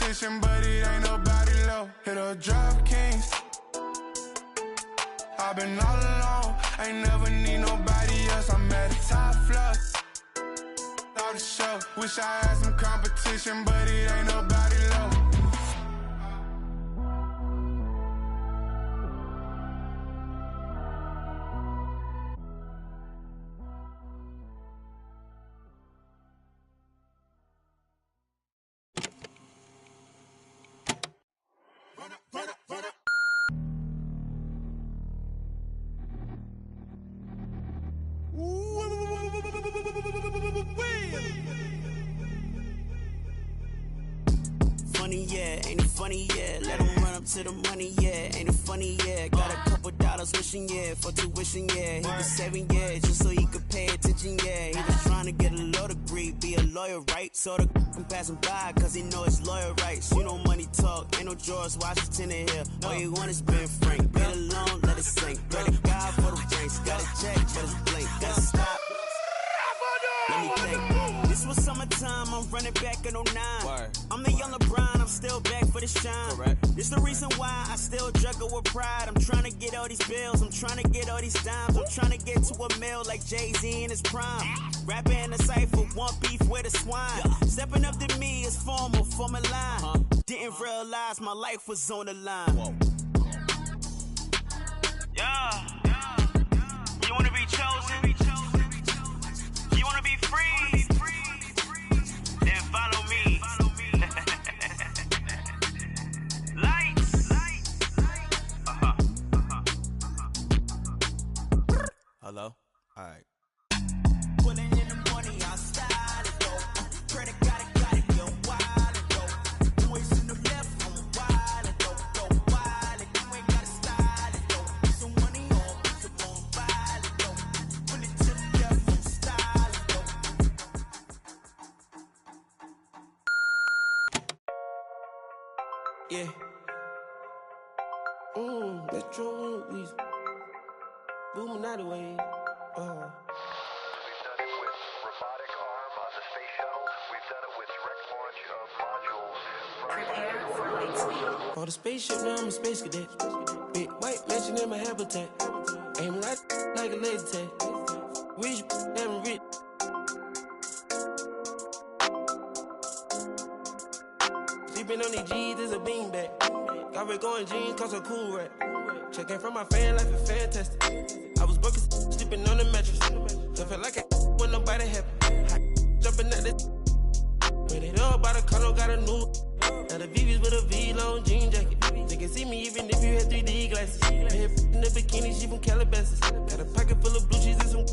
competition, but it ain't nobody low. Hit a DraftKings. I've been all alone, ain't never need nobody else. I'm at the top floor. All the show, wish I had some competition, but it ain't nobody low. Funny, yeah, ain't it funny, yeah. Let him run up to the money, yeah. Ain't it funny, yeah. Got a couple dollars wishing, yeah, for tuition, yeah. He was saving, yeah, just so he could pay attention, yeah. He was trying to get a law degree, be a lawyer, right? So the can pass him by, cause he know his lawyer rights. You know money talk, ain't no George Washington in here. All you want is Ben Frank. Get alone, let it sink. Pray to God for the ranks. Got a check, but it's blink. Gotta stop. Let me think. This was summertime, I'm running back in 09. I'm the young LeBron, I'm still back for the shine. Correct. This the reason why I still juggle with pride. I'm trying to get all these bills, I'm trying to get all these dimes. I'm trying to get to a mill like Jay-Z in his prime. Rapping in the cypher, want beef with a swine. Stepping up to me is formal, for my line. Didn't realize my life was on the line. Yeah. You wanna be chosen? You wanna be free? Then follow me. Lights. Hello? Alright. Pulling in the money, I style it though. Credit got it, get wild it though. Boys in the left, I'm wild it though. Wild it, you ain't gotta style it though. Put some money on, put some on wild it though. Pull it to the left, I'm style it though. Yeah. Metro Weezy. Booming out the way. We've done it with robotic arm on the space shuttle. We've done it with direct launch of modules. Prepare for light speed. For the spaceship, now I'm a space cadet. Big white mansion in my habitat. Aim like a laser tag. Rich, damn rich. Sleeping on these G's is a beanbag. Got red going jeans, cause a cool rack. Checking from my fan life is fantastic. I was broken, sleeping on the mattress. Don't feel like I when nobody happy. Jumping at this. When it all by the car, got a new. Now the VV's with a V-long jean jacket. They can see me even if you had 3D glasses. Head in the bikini, she from Calabasas. Got a pocket full of blue cheese and some.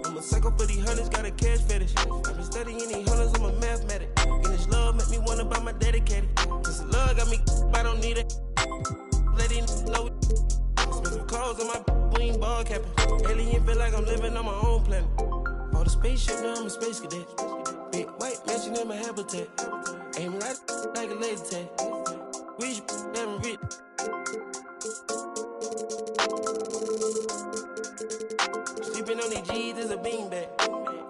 I'm a psycho for these hundreds, got a cash fetish. I've been studying these hundreds, I'm a mathematic. And this love make me wanna buy my dedicated. Cause the love got me, I don't need it. Let it know it. Smoking clothes on my wing ball capping. Alien feel like I'm living on my own planet. On the spaceship, now I'm a space cadet. Big white mansion in my habitat. Aim like a laser tag. Rich, damn rich. Sleeping on these G's is a beanbag.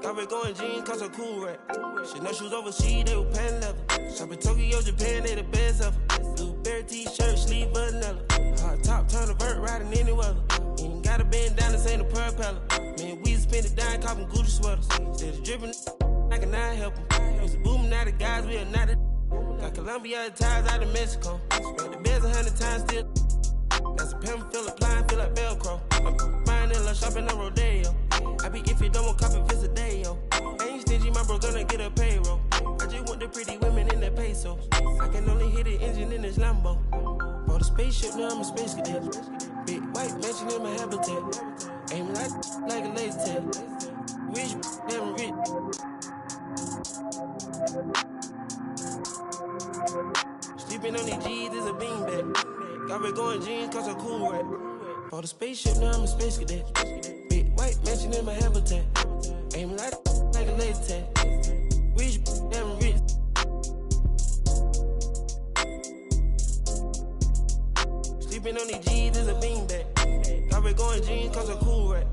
Got red going jeans, cause a cool rack. Chanel shoes overseas, they were pan leather. Shop in Tokyo, Japan, they the best ever. Blueberry t-shirt, sleeve vanilla. Hot top, turn a vert, riding any weather. Ain't gotta bend down, this ain't a propeller. Man, we spend it down, copping Gucci sweaters. Instead of dripping, I cannot help them. Used to booming out of guys, we are not a. Got Colombia ties out of Mexico. Spread the beds 100 times still. Got some pimp, feel applying, feel like Velcro. I'm buying in shopping on Rodeo. I be if you don't want copy, visit a day, yo. I ain't stingy, my bro gonna get a payroll. I just want the pretty women in the pesos. I can only hit the engine in this Lambo. For the spaceship, now I'm a space cadet. Big white mansion in my habitat. Aim like a laser tag. Rich, damn rich. Sleeping on these G's is a beanbag. Got red going jeans, cause a cool rack. For the spaceship, now I'm a space cadet. Big white mansion in my habitat. Aim like a laser tag. Rich, damn rich. Sleeping on these G's is a beanbag. Got red going jeans, cause a cool rack.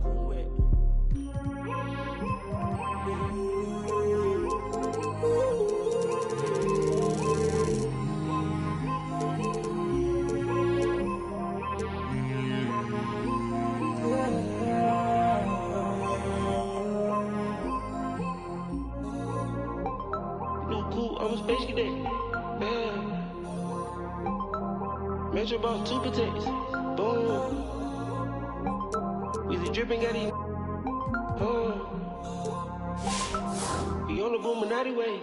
Metro bought 2 Pateks. Boom. Weezy dripping, got these. We on the Illuminati way.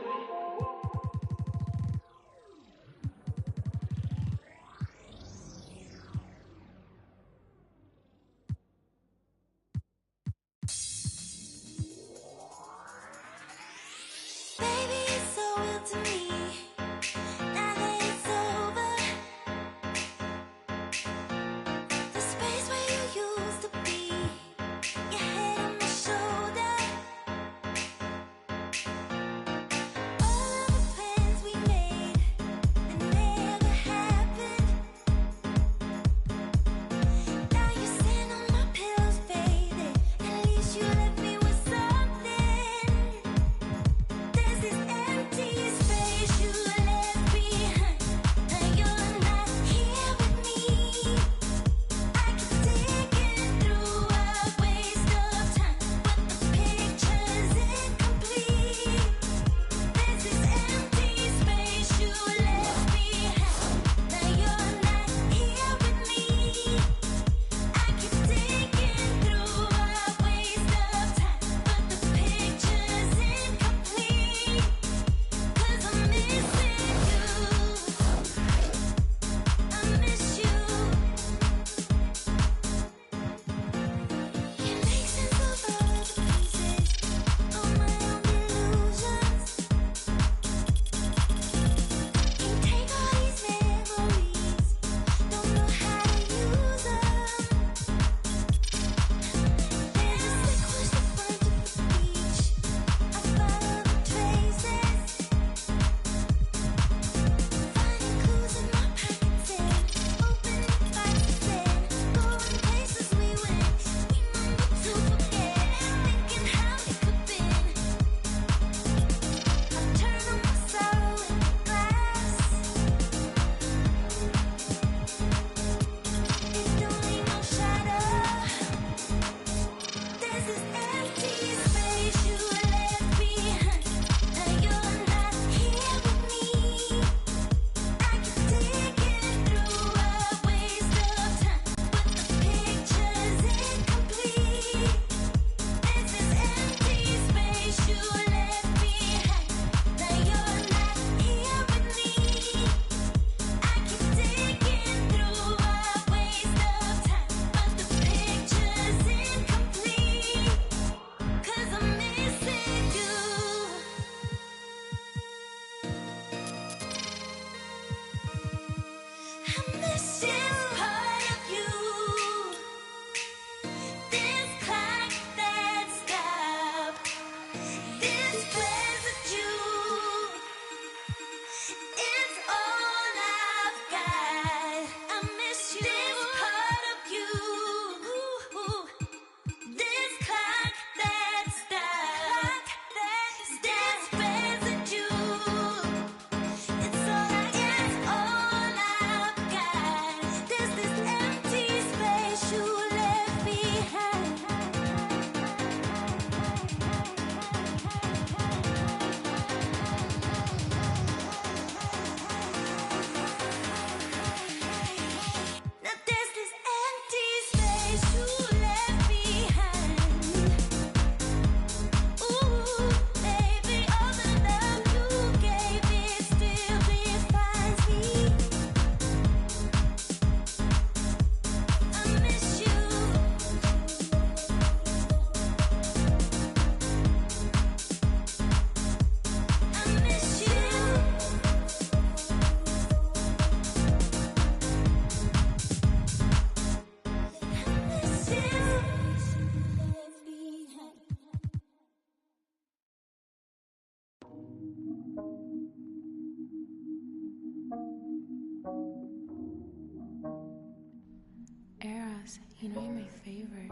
Eros, you know you're my favorite.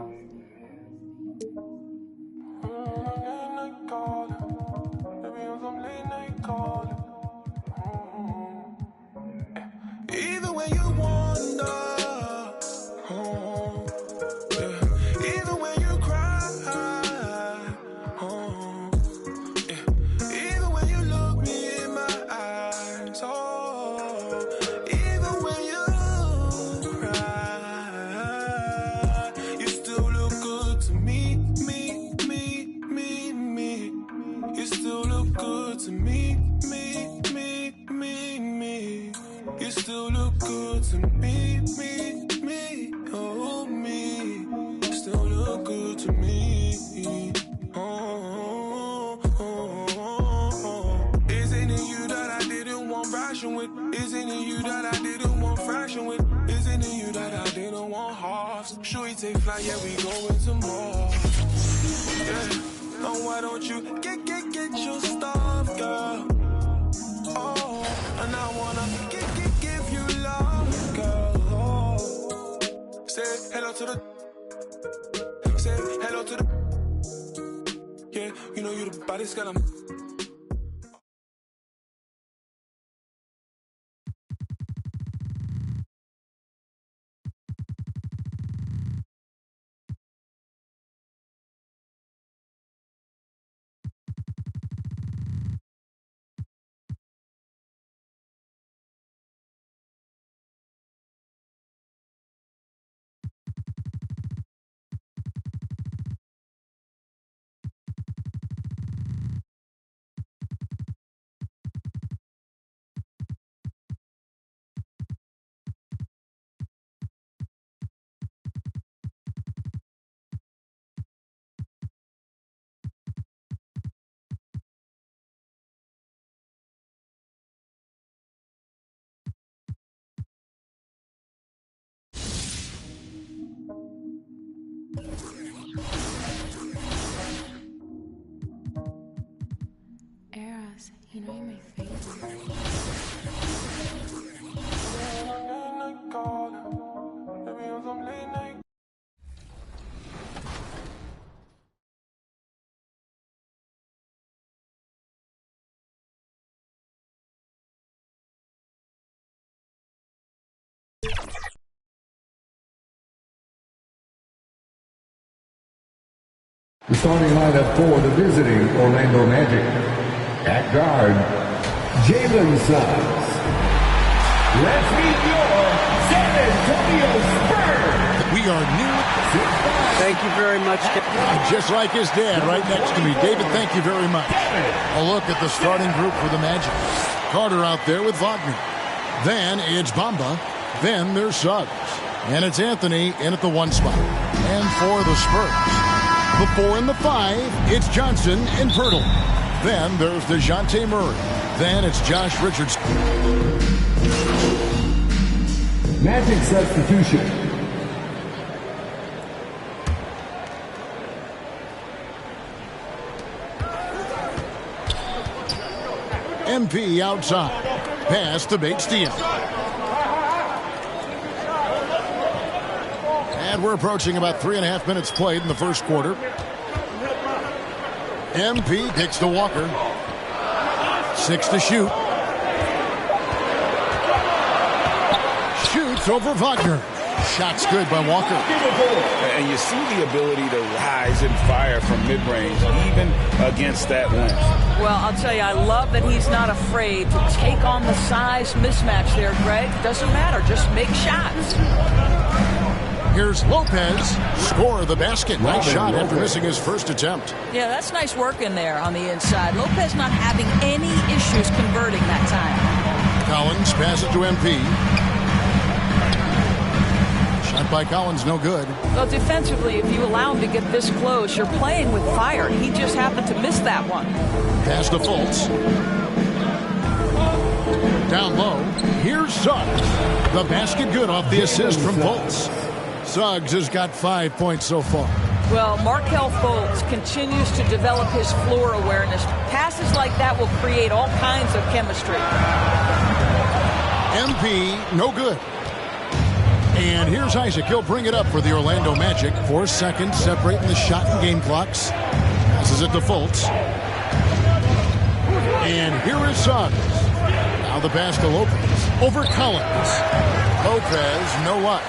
Late night calling, baby, I'm some late night calling. Even when you wander, yeah. Even when you cry, yeah. Even when you look me in my eyes, even when you good to me, oh me. Still look good to me. Isn't it you that I didn't want fraction with? Isn't it you that I didn't want fraction with? Isn't it you that I didn't want halves? Should we take flight? Yeah, we going tomorrow. Yeah. Now why don't you get your stuff, girl? Oh, and I wanna give you love, girl. Oh. Say hello to the. Say hello to the. Yeah, you know you the baddest girl. Eras, you know you're my favorite. The starting lineup for the visiting Orlando Magic. At guard, Jalen Suggs. Let's meet your San Antonio Spurs. We are new. Thank you very much. Just like his dad right next to me. David, thank you very much. A look at the starting group for the Magic. Carter out there with Wagner. Then it's Bamba. Then there's Suggs. And it's Anthony in at the 1 spot. And for the Spurs, the 4 and the 5, it's Johnson and Pirtle. Then there's DeJounte Murray. Then it's Josh Richardson. Magic substitution. MP outside. Pass to Bates-Diop. And we're approaching about 3.5 minutes played in the first quarter. MP kicks to Walker. 6 to shoot. Shoots over Wagner. Shot's good by Walker. And you see the ability to rise and fire from mid-range, even against that length. Well, I'll tell you, I love that he's not afraid to take on the size mismatch there, Greg. Doesn't matter. Just make shots. Here's Lopez. Score the basket. Nice shot after missing his first attempt. Yeah, that's nice work in there on the inside. Lopez not having any issues converting that time. Collins passes to MP. Shot by Collins, no good. Well, defensively, if you allow him to get this close, you're playing with fire. He just happened to miss that one. Pass to Fultz. Down low. Here's Suggs. The basket good off the assist from Fultz. Suggs has got 5 points so far. Well, Markelle Fultz continues to develop his floor awareness. Passes like that will create all kinds of chemistry. MP, no good. And here's Isaac. He'll bring it up for the Orlando Magic. 4 seconds separating the shot and game clocks. Passes it to Fultz. And here is Suggs. Now the pass to Lopez. Over Collins. Lopez, no luck.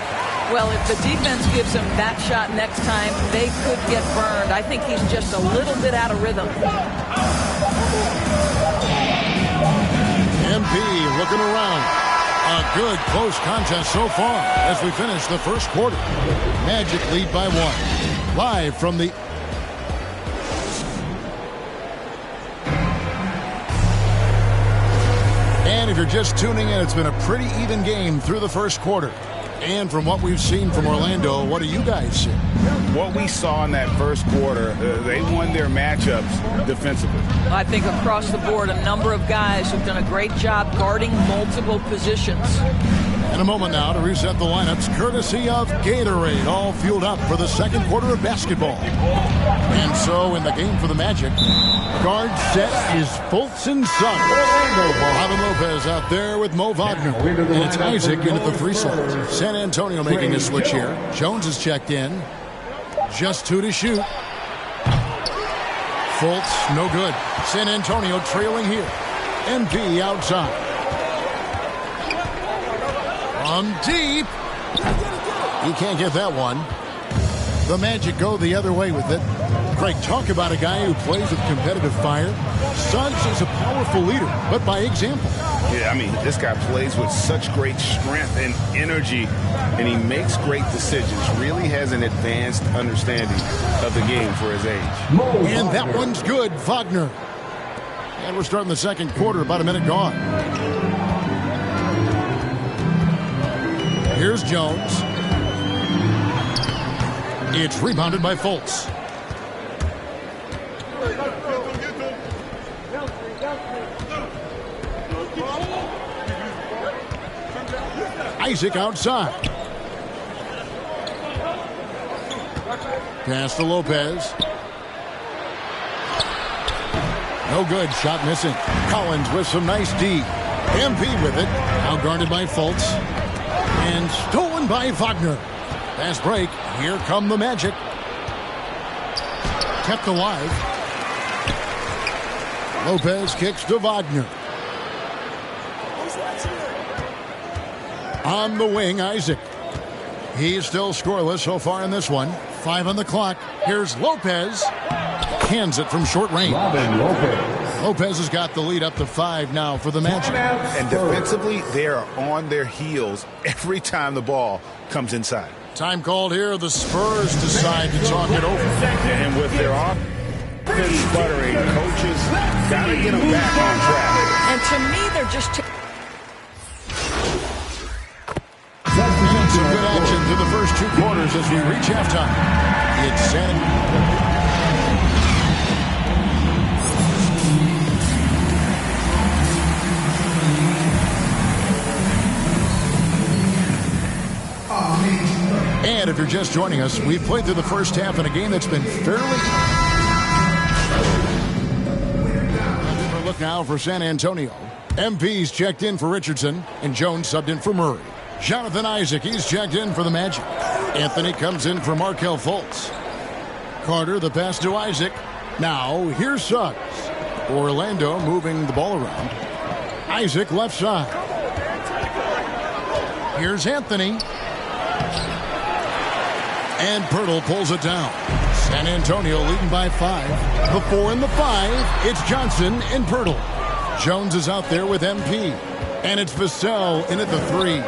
Well, if the defense gives him that shot next time, they could get burned. I think he's just a little bit out of rhythm. MP looking around. A good close contest so far as we finish the first quarter. Magic lead by 1. Live from the... And if you're just tuning in, it's been a pretty even game through the first quarter. And from what we've seen from Orlando, what do you guys see? What we saw in that first quarter, they won their matchups defensively. I think across the board, a number of guys have done a great job guarding multiple positions. In a moment now to reset the lineups, courtesy of Gatorade, all fueled up for the second quarter of basketball. And so in the game for the Magic, guard set is Fultz and Son. Robin Lopez out there with Mo Wagner. And it's Isaac in at the free throw. San Antonio making a switch here. Jones is checked in. Just 2 to shoot. Fultz, no good. San Antonio trailing here. MP outside. On deep. He can't get that one. The Magic go the other way with it. Craig, talk about a guy who plays with competitive fire. Suggs is a powerful leader, but by example. Yeah, I mean, this guy plays with such great strength and energy, and he makes great decisions. Really has an advanced understanding of the game for his age. And that one's good, Wagner. And we're starting the second quarter, about a minute gone. Here's Jones. It's rebounded by Fultz. Isaac outside. Pass to Lopez. No good. Shot missing. Collins with some nice D. MP with it. Now guarded by Fultz. And stolen by Wagner. Fast break. Here come the Magic. Kept alive. Lopez kicks to Wagner. On the wing, Isaac. He's still scoreless so far in this one. 5 on the clock. Here's Lopez. Hands it from short range. Robin Lopez. Lopez has got the lead up to 5 now for the Magic. And defensively, they are on their heels every time the ball comes inside. Time called here. The Spurs decide to talk it over. And with their offense sputtering, coaches got to get them back on track. And to me, they're just... Some good action through the first 2 quarters as we reach halftime. It's San... And if you're just joining us, we've played through the first half in a game that's been fairly... Look now for San Antonio. MP's checked in for Richardson, and Jones subbed in for Murray. Jonathan Isaac, he's checked in for the Magic. Anthony comes in for Markelle Fultz. Carter, the pass to Isaac. Now, here's Suggs. Orlando moving the ball around. Isaac left side. Here's Anthony. And Pirtle pulls it down. San Antonio leading by 5. The 4 and the 5. It's Johnson and Pirtle. Jones is out there with MP. And it's Vassell in at the 3.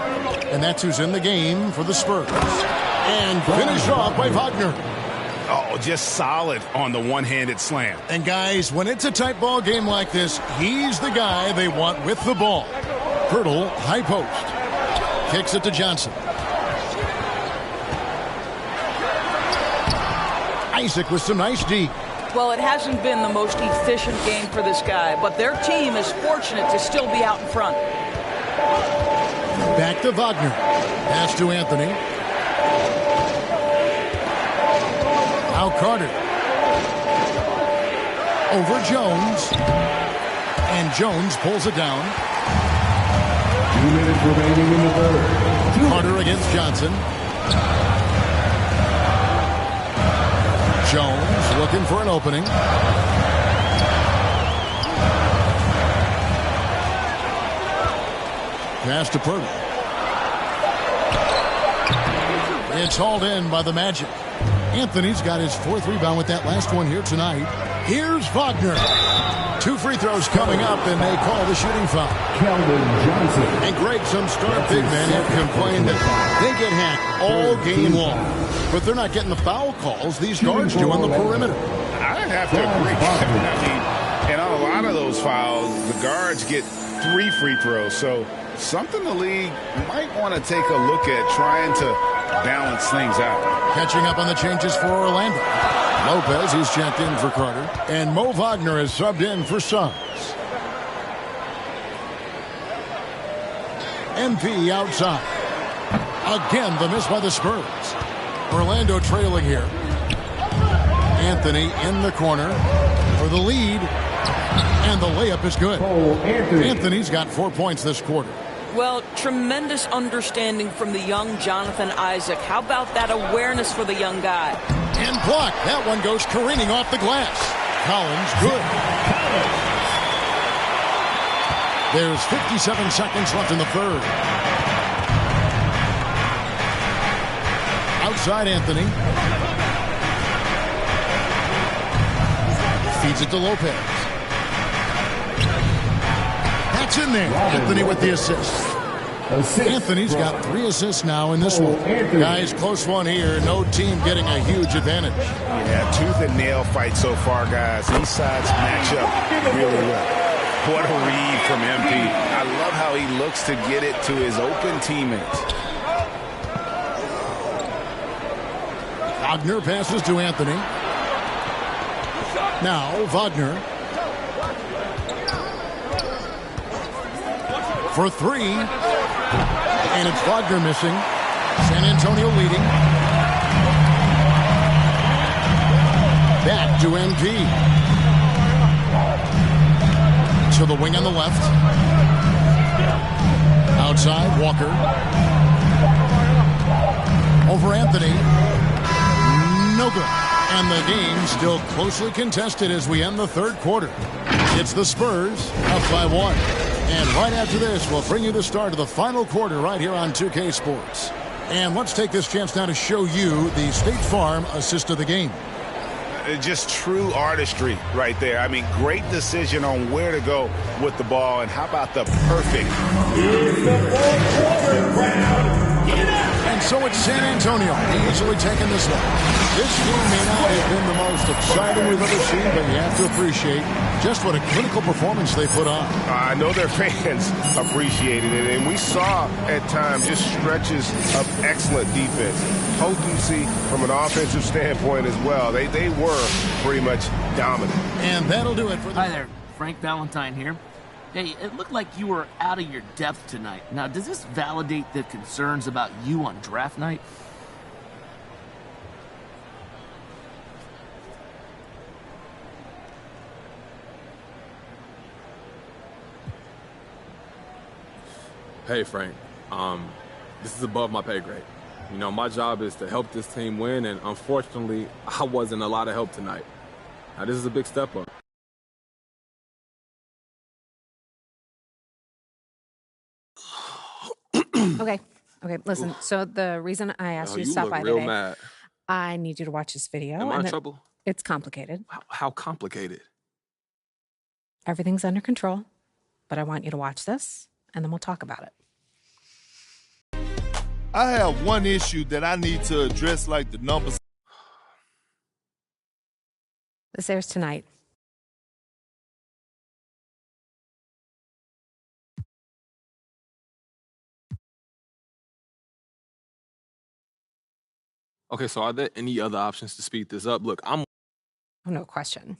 And that's who's in the game for the Spurs. And finished off by Wagner. Oh, just solid on the one-handed slam. And guys, when it's a tight ball game like this, he's the guy they want with the ball. Pirtle, high post. Kicks it to Johnson. Isaac with some nice D. Well, it hasn't been the most efficient game for this guy, but their team is fortunate to still be out in front. Back to Wagner. Pass to Anthony. Now Carter. Over Jones. And Jones pulls it down. 2 minutes remaining in the third. Carter against Johnson. Jones looking for an opening. Pass to Pirtle. It's hauled in by the Magic. Anthony's got his 4th rebound with that last one here tonight. Here's Wagner. 2 free throws coming up, and they call the shooting foul. Keldon Johnson. And Greg, some star big men have complained that they get hacked all game long. But they're not getting the foul calls these guards do on the perimeter. I have to agree. I mean, and on a lot of those fouls, the guards get 3 free throws. So something the league might want to take a look at, trying to balance things out. Catching up on the changes for Orlando. Lopez, he's checked in for Carter. And Mo Wagner is subbed in for Suggs. MP outside. Again, the miss by the Spurs. Orlando trailing here. Anthony in the corner for the lead. And the layup is good. Anthony's got 4 points this quarter. Well, tremendous understanding from the young Jonathan Isaac. How about that awareness for the young guy? And blocked. That one goes careening off the glass. Collins, good. There's 57 seconds left in the third. Outside Anthony. Feeds it to Lopez. That's in there. Anthony with the assist. Anthony's got 3 assists now in this one. Guys, close one here. No team getting a huge advantage. Yeah, tooth and nail fight so far, guys. These sides match up really well. What a read from MP. I love how he looks to get it to his open teammates. Wagner passes to Anthony. Now Wagner. For 3. And it's Wagner missing. San Antonio leading. Back to MP. To the wing on the left. Outside, Walker. Over Anthony. No good. And the game still closely contested as we end the third quarter. It's the Spurs up by 1. And right after this, we'll bring you the start of the final quarter right here on 2K Sports. And let's take this chance now to show you the State Farm assist of the game. Just true artistry right there. I mean, great decision on where to go with the ball. And how about the perfect? And so it's San Antonio easily taking this one. This game may not have been the most exciting we've ever seen, but you have to appreciate just what a clinical performance they put on. I know their fans appreciated it, and we saw at times just stretches of excellent defense. Potency from an offensive standpoint as well. They were pretty much dominant. And that'll do it for the... Hi there, Frank Valentine here. Hey, it looked like you were out of your depth tonight. Now, does this validate the concerns about you on draft night? Hey, Frank. This is above my pay grade. You know, my job is to help this team win, and unfortunately, I wasn't a lot of help tonight. Now, this is a big step up. Okay, listen. So the reason I asked you to stop by real today, mad. I need you to watch this video. Am I in trouble? It's complicated. How complicated? Everything's under control, but I want you to watch this, and then we'll talk about it. I have one issue that I need to address, like the numbers. This airs tonight. Okay, so are there any other options to speed this up? Look, Oh, no question.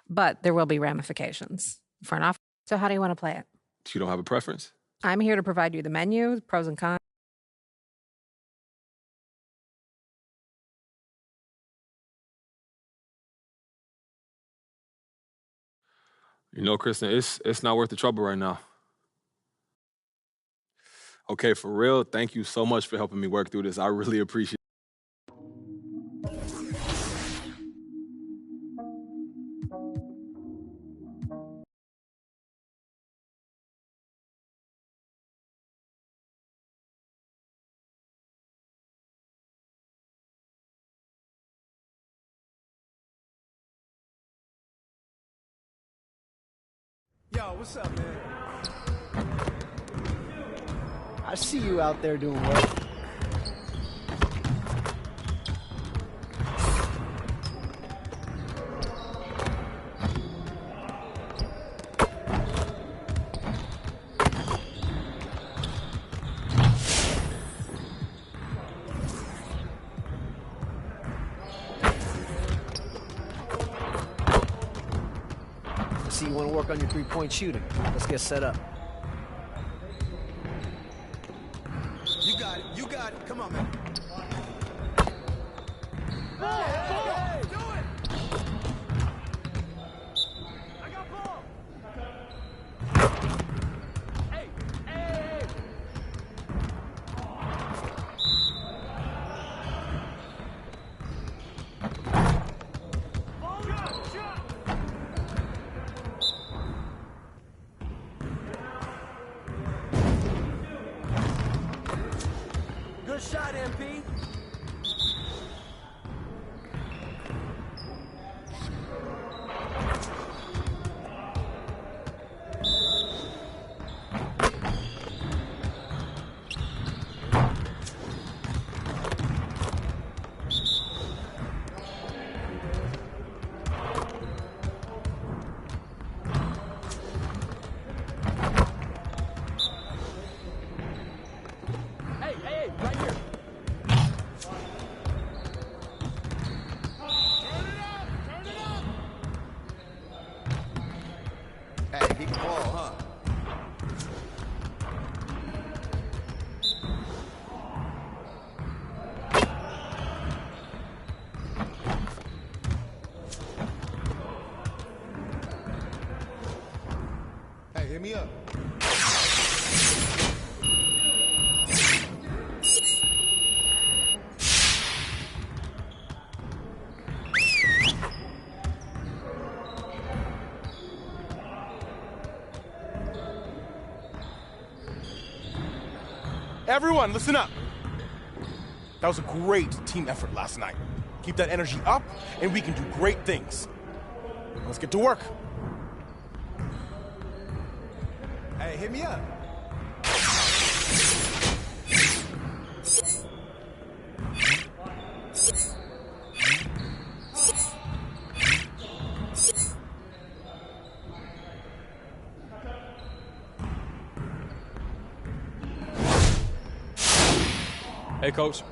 But there will be ramifications for an offer. So how do you want to play it? You don't have a preference? I'm here to provide you the menu, pros and cons. You know, Kristen, it's not worth the trouble right now. Okay, for real, thank you so much for helping me work through this. I really appreciate it. Yo, what's up, man? I see you out there doing work. work on your three-point shooting. Let's get set up. You got it. You got it. Come on, man. Hey, do it! I got ball. Hey. Good shot, MP. Hey, right here. Hey, he can ball, huh? Hey, hit me up. Everyone, listen up. That was a great team effort last night. Keep that energy up, and we can do great things. Let's get to work. Hey, hit me up. Hey, Coach.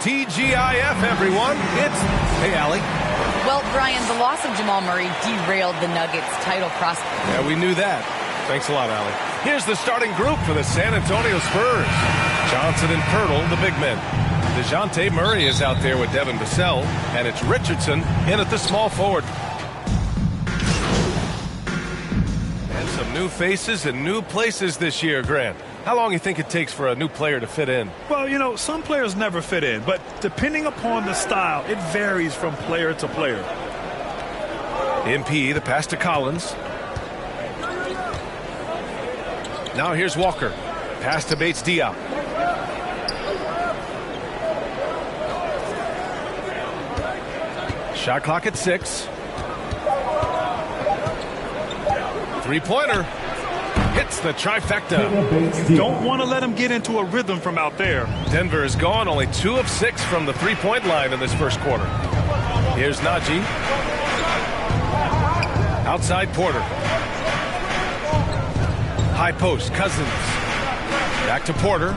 TGIF, everyone. It's... Hey, Allie. Well, Brian, the loss of Jamal Murray derailed the Nuggets' title prospect. Yeah, we knew that. Thanks a lot, Allie. Here's the starting group for the San Antonio Spurs. Johnson and Pirtle, the big men. DeJounte Murray is out there with Devin Vassell, and it's Richardson in at the small forward. And some new faces and new places this year, Grant. How long do you think it takes for a new player to fit in? Well, you know, some players never fit in, but depending upon the style, it varies from player to player. MP, the pass to Collins. Now here's Walker. Pass to Bates Diop. Shot clock at 6. Three-pointer. Hits the trifecta. You don't want to let him get into a rhythm from out there. Denver is gone. Only 2 of 6 from the three-point line in this first quarter. Here's Najee. Outside Porter. High post, Cousins. Back to Porter.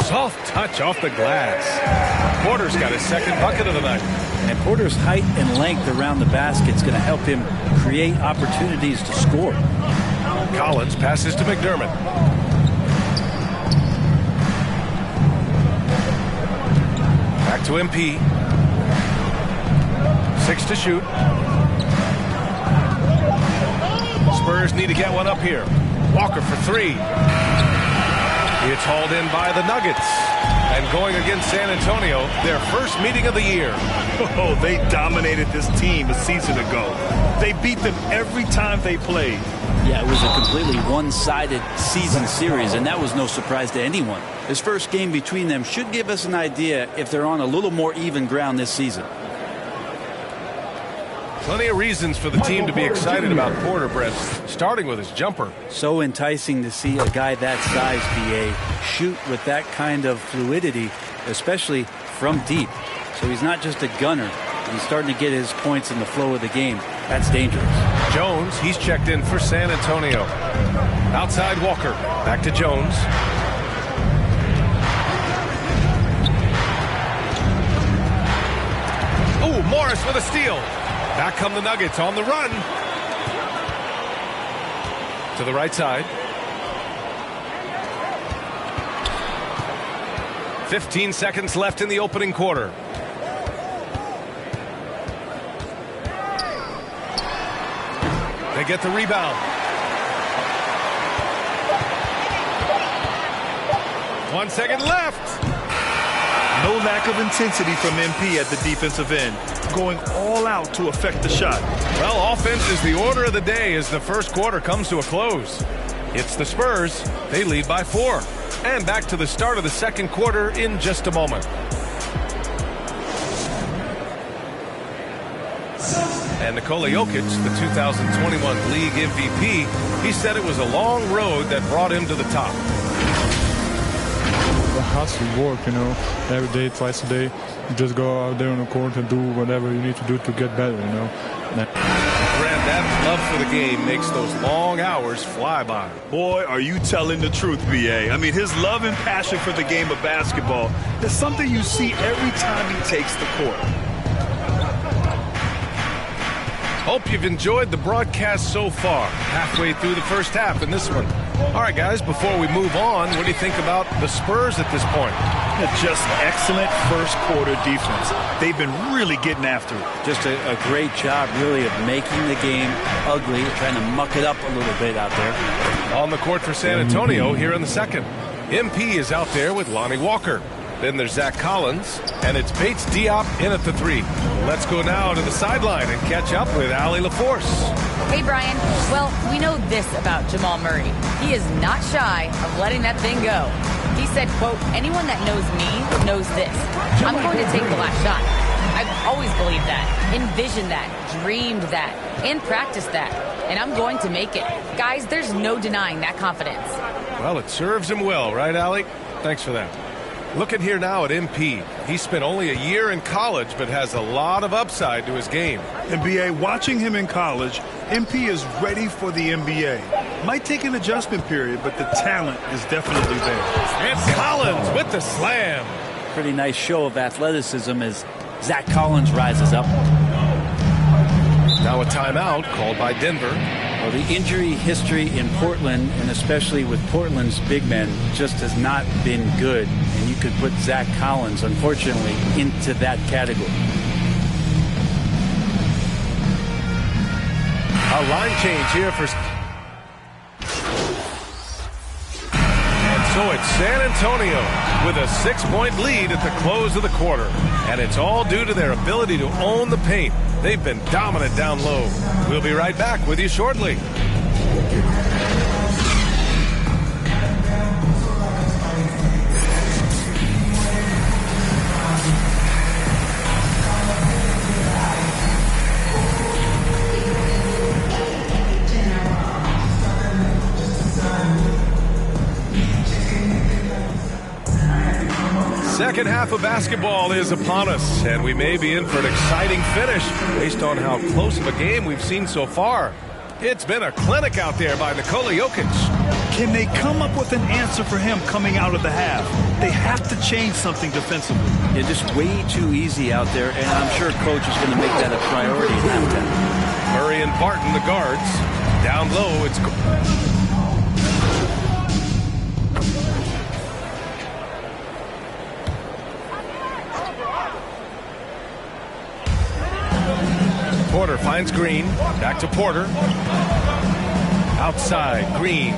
Soft touch off the glass. Porter's got his second bucket of the night. And Porter's height and length around the basket is going to help him create opportunities to score. Collins passes to McDermott. Back to MP. 6 to shoot. Spurs need to get one up here. Walker for 3. It's hauled in by the Nuggets. And going against San Antonio, their first meeting of the year. Oh, they dominated this team a season ago. They beat them every time they played. Yeah, it was a completely one-sided season series, and that was no surprise to anyone. This first game between them should give us an idea if they're on a little more even ground this season. Plenty of reasons for the team to be excited about Porter, Brett, starting with his jumper. So enticing to see a guy that size, BA, shoot with that kind of fluidity, especially from deep. So he's not just a gunner. He's starting to get his points in the flow of the game. That's dangerous. Jones, he's checked in for San Antonio. Outside Walker. Back to Jones. Oh, Morris with a steal. Back come the Nuggets on the run. To the right side. 15 seconds left in the opening quarter. They get the rebound. 1 second left. No lack of intensity from MP at the defensive end, going all out to affect the shot. Well, offense is the order of the day as the first quarter comes to a close. It's the Spurs. They lead by 4. And back to the start of the second quarter in just a moment. And Nikola Jokic, the 2021 league MVP, he said it was a long road that brought him to the top. It has to work, you know, every day, twice a day. You just go out there on the court and do whatever you need to do to get better, you know. Brad, that love for the game makes those long hours fly by. Boy, are you telling the truth, BA. I mean, his love and passion for the game of basketball is something you see every time he takes the court. Hope you've enjoyed the broadcast so far. Halfway through the first half in this one. All right, guys, before we move on, what do you think about the Spurs at this point? Just excellent first quarter defense. They've been really getting after it. Just a great job, really, of making the game ugly, trying to muck it up a little bit out there. On the court for San Antonio here in the second. MP is out there with Lonnie Walker. Then there's Zach Collins, and it's Bates Diop in at the 3. Let's go now to the sideline and catch up with Allie LaForce. Hey, Brian. Well, we know this about Jamal Murray. He is not shy of letting that thing go. He said, quote, anyone that knows me knows this. I'm going to take the last shot. I've always believed that, envisioned that, dreamed that, and practiced that. And I'm going to make it. Guys, there's no denying that confidence. Well, it serves him well, right, Allie? Thanks for that. Looking here now at MP. He spent only a year in college, but has a lot of upside to his game. NBA, watching him in college, MP is ready for the NBA. Might take an adjustment period, but the talent is definitely there. It's Collins with with the slam. Pretty nice show of athleticism as Zach Collins rises up. Now a timeout called by Denver. Well, the injury history in Portland, and especially with Portland's big men, just has not been good. And you could put Zach Collins, unfortunately, into that category. A line change here for... And so it's San Antonio with a 6-point lead at the close of the quarter. And it's all due to their ability to own the paint. They've been dominant down low. We'll be right back with you shortly. Second half of basketball is upon us, and we may be in for an exciting finish based on how close of a game we've seen so far. It's been a clinic out there by Nikola Jokic. Can they come up with an answer for him coming out of the half? They have to change something defensively. They're just way too easy out there, and I'm sure coach is going to make that a priority in halftime. Murray and Barton, the guards. Down low, it's... Porter finds Green. Back to Porter. Outside, Green.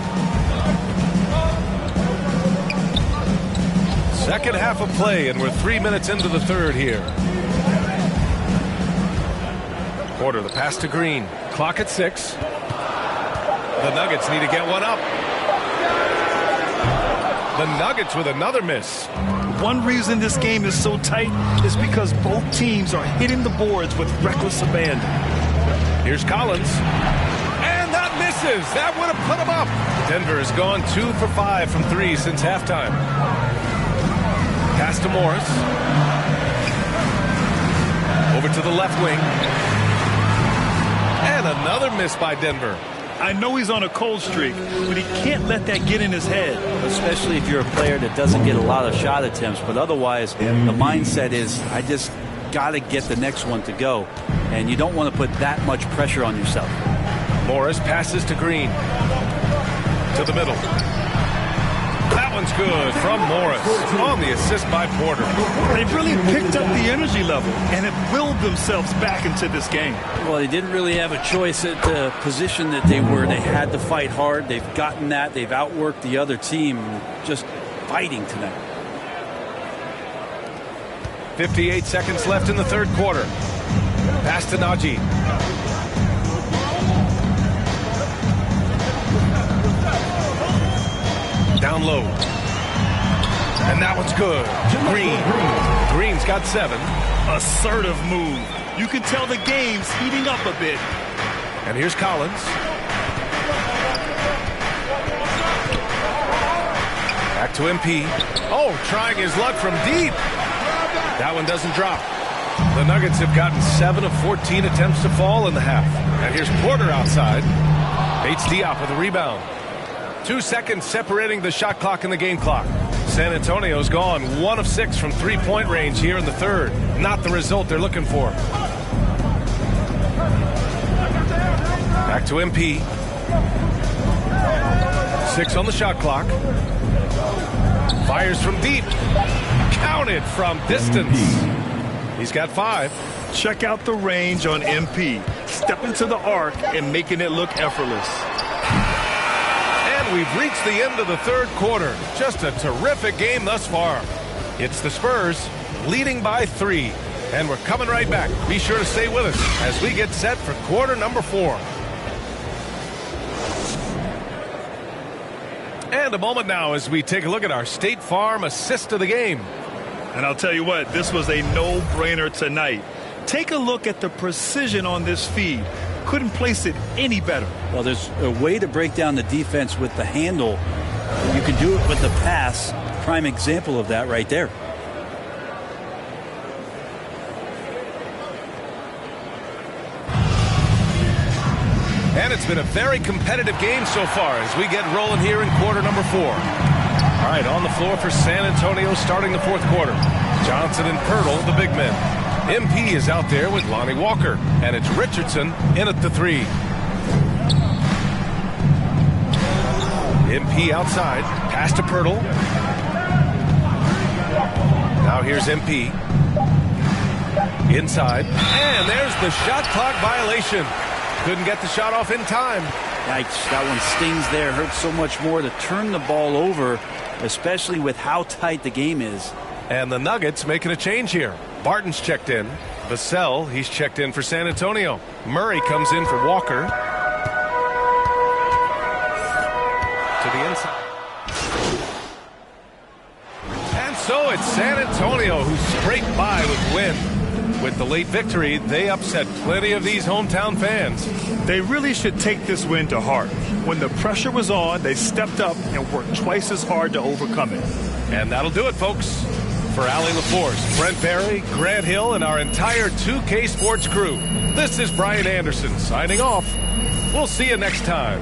Second half of play, and we're 3 minutes into the third here. Porter, the pass to Green. Clock at 6. The Nuggets need to get one up. The Nuggets with another miss. One reason this game is so tight is because both teams are hitting the boards with reckless abandon. Here's Collins. And that misses. That would have put him up. Denver has gone 2 for 5 from 3 since halftime. Pass to Morris. Over to the left wing. And another miss by Denver. I know he's on a cold streak, but he can't let that get in his head. Especially if you're a player that doesn't get a lot of shot attempts. But otherwise, the mindset is, I just got to get the next one to go. And you don't want to put that much pressure on yourself. Morris passes to Green. To the middle. That one's good from Morris on the assist by Porter. They've really picked up the energy level and have willed themselves back into this game. Well, they didn't really have a choice at the position that they were. They had to fight hard. They've gotten that. They've outworked the other team. Just fighting tonight. 58 seconds left in the third quarter. Pass to Najee. Down low. And that one's good. Green's got 7. Assertive move. You can tell the game's heating up a bit. And here's Collins. Back to MP. Oh, trying his luck from deep. That one doesn't drop. The Nuggets have gotten 7 of 14 attempts to fall in the half. And here's Porter outside. Bates Diop with a rebound. 2 seconds separating the shot clock and the game clock. San Antonio's gone 1 of 6 from three-point range here in the third. Not the result they're looking for. Back to MP. 6 on the shot clock. Fires from deep. Counted from distance. He's got 5. Check out the range on MP. Step into the arc and making it look effortless. And we've reached the end of the third quarter. Just a terrific game thus far. It's the Spurs leading by 3. And we're coming right back. Be sure to stay with us as we get set for quarter number 4. And a moment now as we take a look at our State Farm assist of the game. And I'll tell you what, this was a no-brainer tonight. Take a look at the precision on this feed. Couldn't place it any better. Well, there's a way to break down the defense with the handle. You can do it with the pass. Prime example of that right there. And it's been a very competitive game so far as we get rolling here in quarter number 4. All right, on the floor for San Antonio starting the fourth quarter. Johnson and Pirtle, the big men. MP is out there with Lonnie Walker, and it's Richardson in at the three. MP outside, pass to Pirtle. Now here's MP. Inside, and there's the shot clock violation. Couldn't get the shot off in time. Yikes, that one stings there. Hurts so much more to turn the ball over, especially with how tight the game is. And the Nuggets making a change here. Barton's checked in. Vassell, he's checked in for San Antonio. Murray comes in for Walker. To the inside. And so it's San Antonio who scraped by with win. With the late victory, they upset plenty of these hometown fans. They really should take this win to heart. When the pressure was on, they stepped up and worked twice as hard to overcome it. And that'll do it, folks. For Allie LaForce, Brent Barry, Grant Hill, and our entire 2K Sports crew, this is Brian Anderson signing off. We'll see you next time.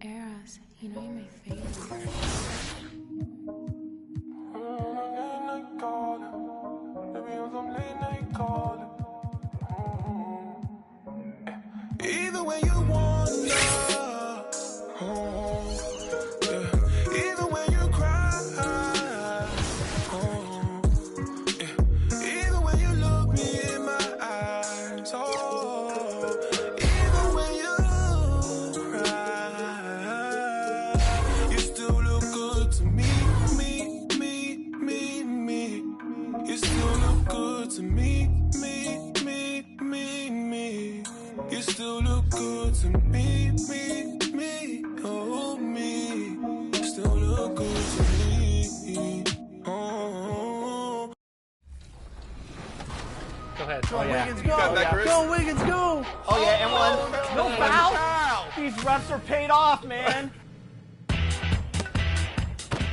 Eras, you know you're my favorite. Either way you wander, either way you cry, either way you look me in my eyes, either way you cry, you still look good to me, you still look good to me. You still look good to me, oh me. You still look good to me, oh. Go ahead. Go, Oh, yeah. Wiggins, go. Go, Wiggins, go. Oh, yeah, and one. No foul. These refs are paid off, man.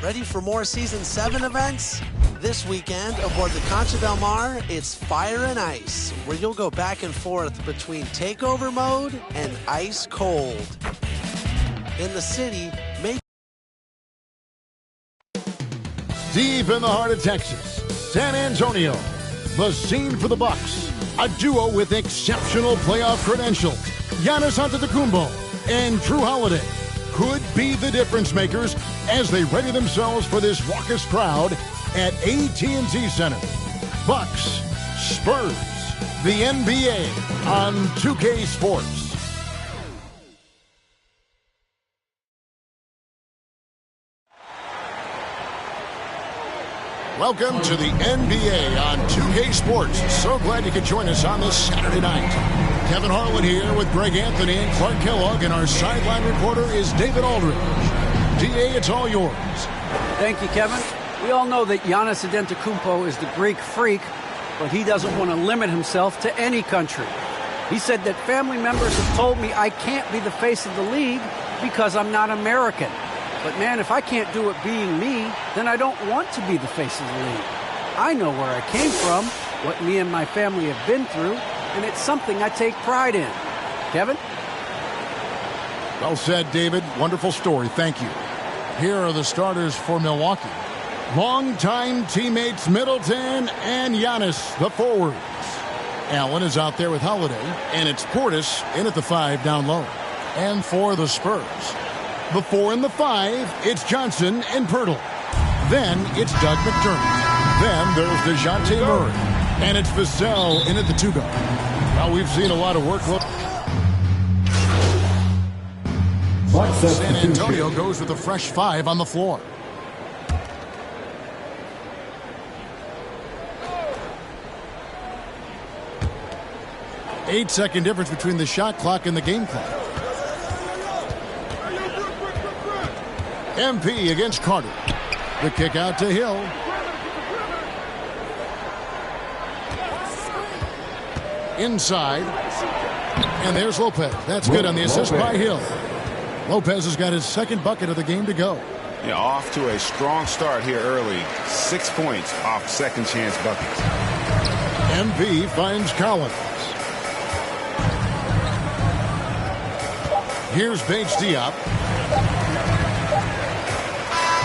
Ready for more Season 7 events? This weekend, aboard the Concha Del Mar, it's Fire and Ice, where you'll go back and forth between takeover mode and ice cold. In the city, make Deep in the heart of Texas, San Antonio, the scene for the Bucks. A duo with exceptional playoff credentials, Giannis Antetokounmpo and Drew Holiday, could be the difference makers as they ready themselves for this raucous crowd at AT&T Center. Bucks, Spurs, the NBA on 2K Sports. Welcome to the NBA on 2K Sports. So glad you could join us on this Saturday night. Kevin Harlan here with Greg Anthony and Clark Kellogg, and our sideline reporter is David Aldridge. DA, it's all yours. Thank you, Kevin. We all know that Giannis Antetokounmpo is the Greek freak, but he doesn't want to limit himself to any country. He said that family members have told me I can't be the face of the league because I'm not American. But man, if I can't do it being me, then I don't want to be the face of the league. I know where I came from, what me and my family have been through, and it's something I take pride in. Kevin? Well said, David. Wonderful story. Thank you. Here are the starters for Milwaukee. Longtime teammates Middleton and Giannis, the forwards. Allen is out there with Holiday, and it's Portis in at the 5 down low. And for the Spurs, the 4 and the 5, it's Johnson and Pirtle. Then it's Doug McDermott. Then there's DeJounte Murray. And it's Vassell in at the 2 guard. Well, we've seen a lot of workload. San Antonio goes with a fresh 5 on the floor. 8-second difference between the shot clock and the game clock. MP against Carter. The kick out to Hill. Inside. And there's Lopez. That's good on the assist by Hill. Lopez has got his second bucket of the game to go. Yeah, off to a strong start here early. 6 points off second chance buckets. MP finds Collins. Here's Bates Diop.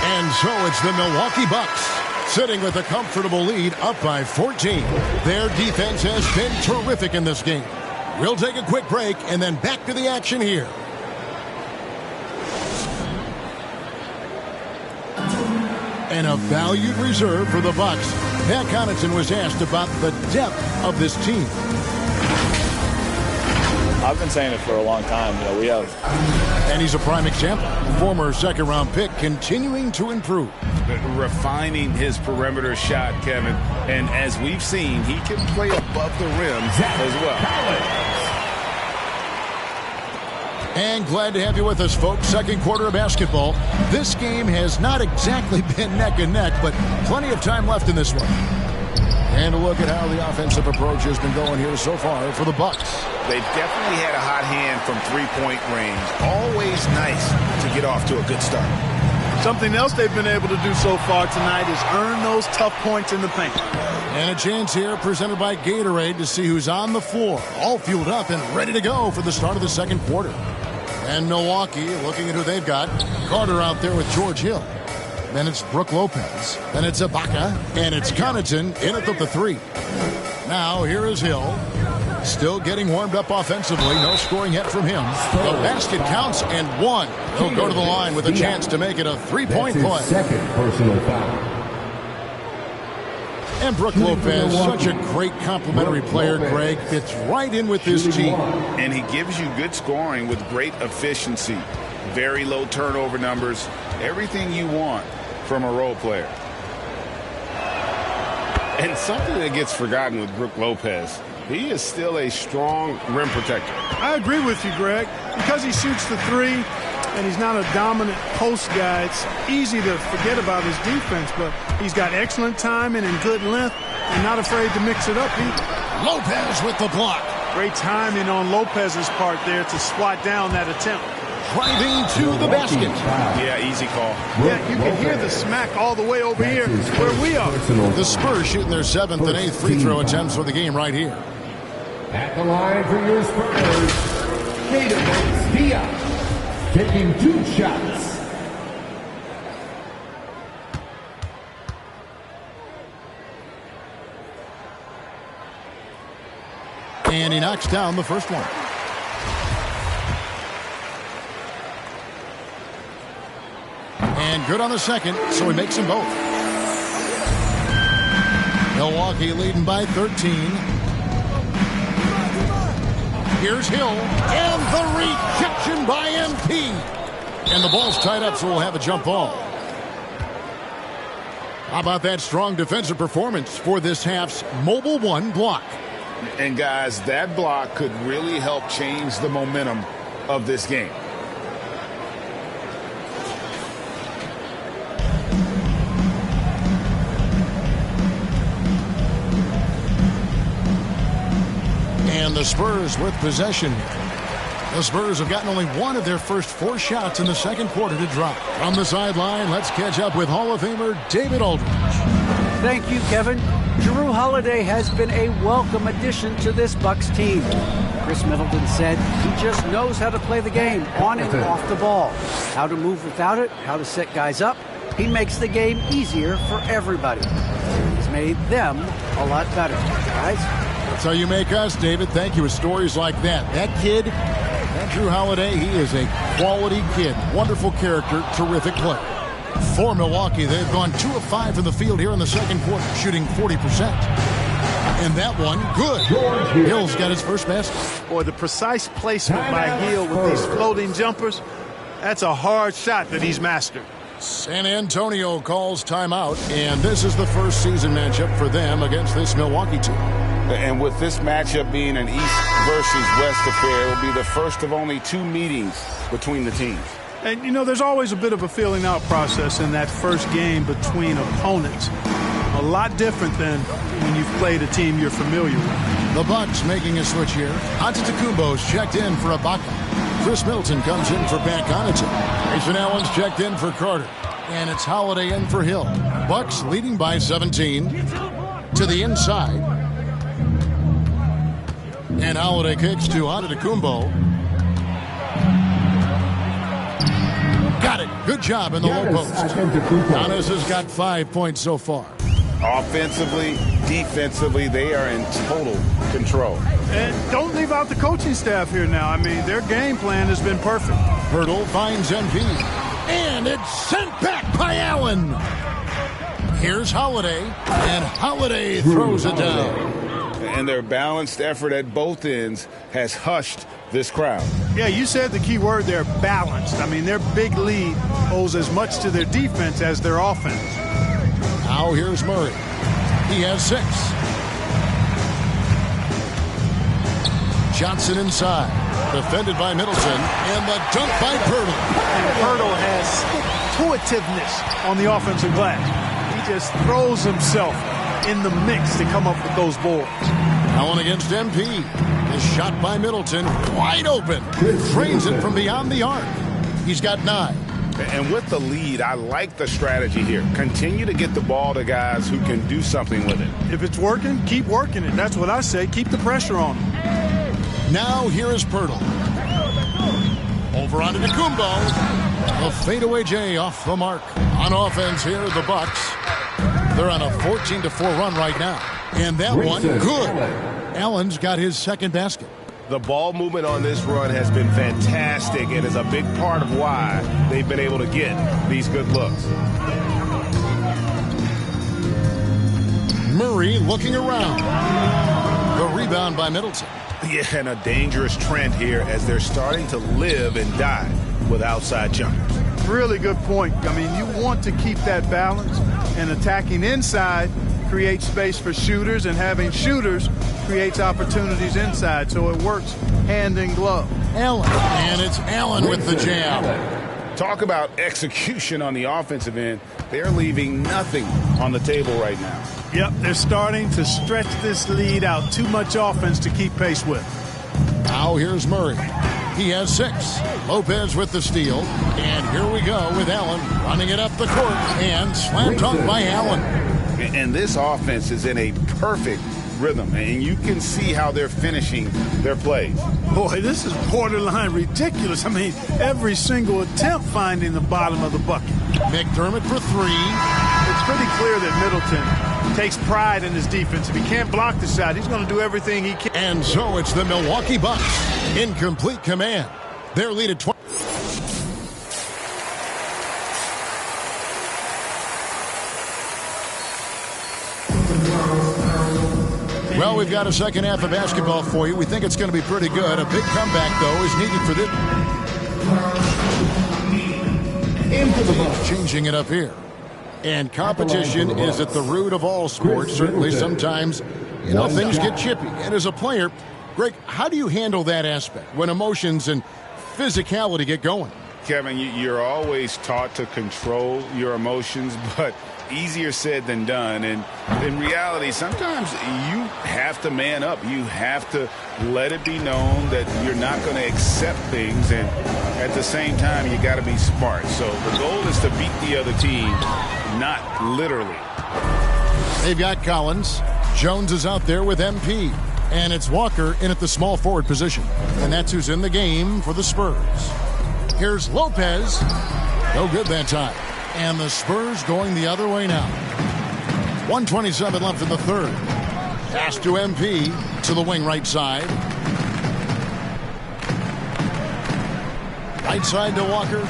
And so it's the Milwaukee Bucks sitting with a comfortable lead up by 14. Their defense has been terrific in this game. We'll take a quick break and then back to the action here. And a valued reserve for the Bucks. Pat Connaughton was asked about the depth of this team. I've been saying it for a long time. You know, we have. And he's a prime example. Former second-round pick continuing to improve. Refining his perimeter shot, Kevin. And as we've seen, he can play above the rim as well. And glad to have you with us, folks. Second quarter of basketball. This game has not exactly been neck and neck, but plenty of time left in this one. And a look at how the offensive approach has been going here so far for the Bucks. They've definitely had a hot hand from three-point range. Always nice to get off to a good start. Something else they've been able to do so far tonight is earn those tough points in the paint. And a chance here presented by Gatorade to see who's on the floor. All fueled up and ready to go for the start of the second quarter. And Milwaukee looking at who they've got. Carter out there with George Hill. Then it's Brook Lopez. Then it's Ibaka. And it's Connaughton in at the three. Now here is Hill. Still getting warmed up offensively. No scoring yet from him. The basket counts and one. He'll go to the line with a chance to make it a three-point play. Second personal foul. And Brook Lopez, such a great complimentary player, Greg. Fits right in with this team. And he gives you good scoring with great efficiency. Very low turnover numbers. Everything you want from a role player. And something that gets forgotten with Brook Lopez, he is still a strong rim protector. I agree with you, Greg. Because he shoots the three and he's not a dominant post guy, it's easy to forget about his defense, but he's got excellent timing and good length and not afraid to mix it up either. Lopez with the block. Great timing on Lopez's part there to swat down that attempt. Driving to the basket. Yeah, easy call. Yeah, you can hear the smack all the way over here where we are. The Spurs shooting their 7th and 8th free throw attempts for the game right here. At the line for your Spurs, David Diop, taking 2 shots. And he knocks down the first one. And good on the second, so he makes them both. Milwaukee leading by 13. Here's Hill, and the rejection by MP. And the ball's tied up, so we'll have a jump ball. How about that strong defensive performance for this half's Mobile One block? And guys, that block could really help change the momentum of this game. And the Spurs with possession. The Spurs have gotten only one of their first 4 shots in the second quarter to drop. From the sideline, let's catch up with Hall of Famer David Aldridge. Thank you, Kevin. Jrue Holiday has been a welcome addition to this Bucks team. Chris Middleton said he just knows how to play the game on and off the ball. How to move without it, how to set guys up. He makes the game easier for everybody. He's made them a lot better. Guys? That's how you make us, David. Thank you with stories like that. That kid, that Jrue Holiday, he is a quality kid. Wonderful character, terrific player. For Milwaukee, they've gone 2 of 5 from the field here in the second quarter, shooting 40%. And that one, good. Hill's got his first basket. Boy, the precise placement by Hill with these floating jumpers, that's a hard shot that he's mastered. San Antonio calls timeout, and this is the first season matchup for them against this Milwaukee team. And with this matchup being an East versus West affair, it will be the first of only 2 meetings between the teams. And, you know, there's always a bit of a filling out process in that first game between opponents. A lot different than when you've played a team you're familiar with. The Bucks making a switch here. Antetokounmpo's checked in for Ibaka. Chris Middleton comes in for Pat Connaughton. Grayson Allen's checked in for Carter. And it's Holiday in for Hill. Bucks leading by 17 to the inside. And Holiday kicks to Antetokounmpo. Got it. Good job in the low post. Giannis has got 5 points so far. Offensively, defensively, they are in total control. And don't leave out the coaching staff here now. I mean, their game plan has been perfect. Hurdle finds MP. And it's sent back by Allen. Here's Holiday. And Holiday throws it down. And their balanced effort at both ends has hushed this crowd. Yeah, you said the key word there, balanced. I mean, their big lead owes as much to their defense as their offense. Now here's Murray. He has 6. Johnson inside. Defended by Middleton. And the dunk by Pirtle. And Pirtle has stick-to-itiveness on the offensive glass. He just throws himself in the mix to come up with those boards. Allen against MP. His shot by Middleton. Wide open. Drains it from beyond the arc. He's got 9. And with the lead, I like the strategy here. Continue to get the ball to guys who can do something with it. If it's working, keep working it. That's what I say. Keep the pressure on him. Now here is Pirtle. Over onto Antetokounmpo. A fadeaway J off the mark. On offense here, the Bucks. They're on a 14-4 run right now. And that one, good. Allen's got his second basket. The ball movement on this run has been fantastic and is a big part of why they've been able to get these good looks. Murray looking around. The rebound by Middleton. Yeah, and a dangerous trend here as they're starting to live and die with outside jumpers. Really good point. I mean, you want to keep that balance, and attacking inside creates space for shooters, and having shooters creates opportunities inside, so it works hand in glove. Allen, and it's Allen with the jam. Talk about execution on the offensive end. They're leaving nothing on the table right now. Yep, they're starting to stretch this lead out. Too much offense to keep pace with. Now here's Murray. He has 6. Lopez with the steal. And here we go with Allen running it up the court. And slam dunk by Allen. And this offense is in a perfect rhythm. And you can see how they're finishing their plays. Boy, this is borderline ridiculous. I mean, every single attempt finding the bottom of the bucket. McDermott for 3. It's pretty clear that Middleton takes pride in his defense. If he can't block the shot, he's going to do everything he can. And so it's the Milwaukee Bucks in complete command. Their lead at 20. Well, we've got a second half of basketball for you. We think it's going to be pretty good. A big comeback, though, is needed for this. Changing it up here. And competition is at the root of all sports. Certainly sometimes, things get chippy. And as a player, Greg, how do you handle that aspect when emotions and physicality get going? Kevin, you're always taught to control your emotions, but easier said than done. And in reality, sometimes you have to man up. You have to let it be known that you're not going to accept things. And at the same time, you got to be smart. So the goal is to beat the other team, not literally. They've got Collins. Jones is out there with MP. And it's Walker in at the small forward position. And that's who's in the game for the Spurs. Here's Lopez. No good that time. And the Spurs going the other way now. 1:27 left in the third. Pass to MP to the wing right side. Right side to Walker.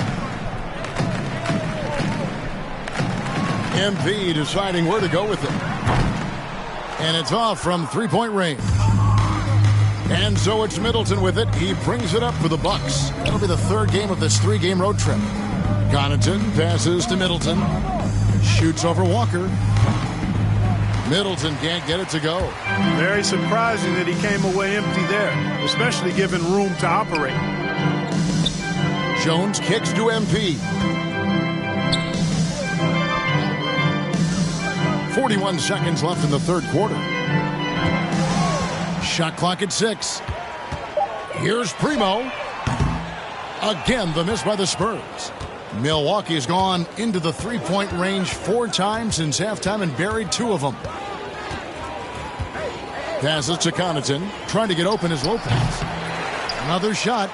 MP deciding where to go with it. And it's off from three-point range. And so it's Middleton with it. He brings it up for the Bucks. That'll be the third game of this 3-game road trip. Connaughton passes to Middleton. Shoots over Walker. Middleton can't get it to go. Very surprising that he came away empty there, especially given room to operate. Jones kicks to MP. 41 seconds left in the third quarter. Shot clock at 6. Here's Primo. Again, the miss by the Spurs. Milwaukee has gone into the three-point range 4 times since halftime and buried 2 of them. Passes to Connaughton, trying to get open is Lopez. Another shot,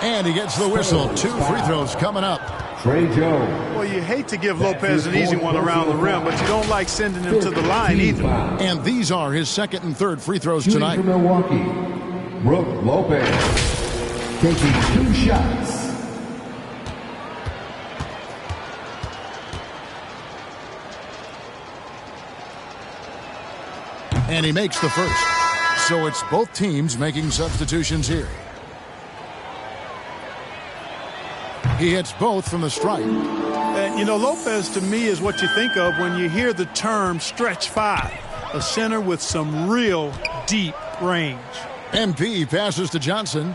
and he gets the whistle. 2 free throws coming up. Trey Jones. Well, you hate to give Lopez an easy one around the rim, but you don't like sending him to the line either. And these are his second and third free throws Shooting tonight. for Milwaukee, Brook Lopez. Taking 2 shots. And he makes the first. So it's both teams making substitutions here. He hits both from the stripe. And, you know, Lopez to me is what you think of when you hear the term stretch 5. A center with some real deep range. MP passes to Johnson.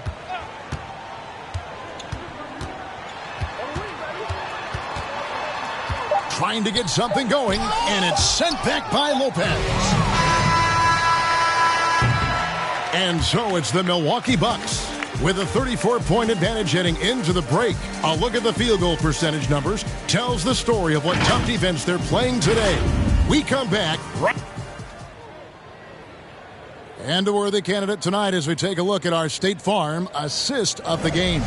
Trying to get something going, and it's sent back by Lopez. And so it's the Milwaukee Bucks with a 34-point advantage heading into the break. A look at the field goal percentage numbers tells the story of what tough defense they're playing today. We come back right. And a worthy candidate tonight as we take a look at our State Farm assist of the game.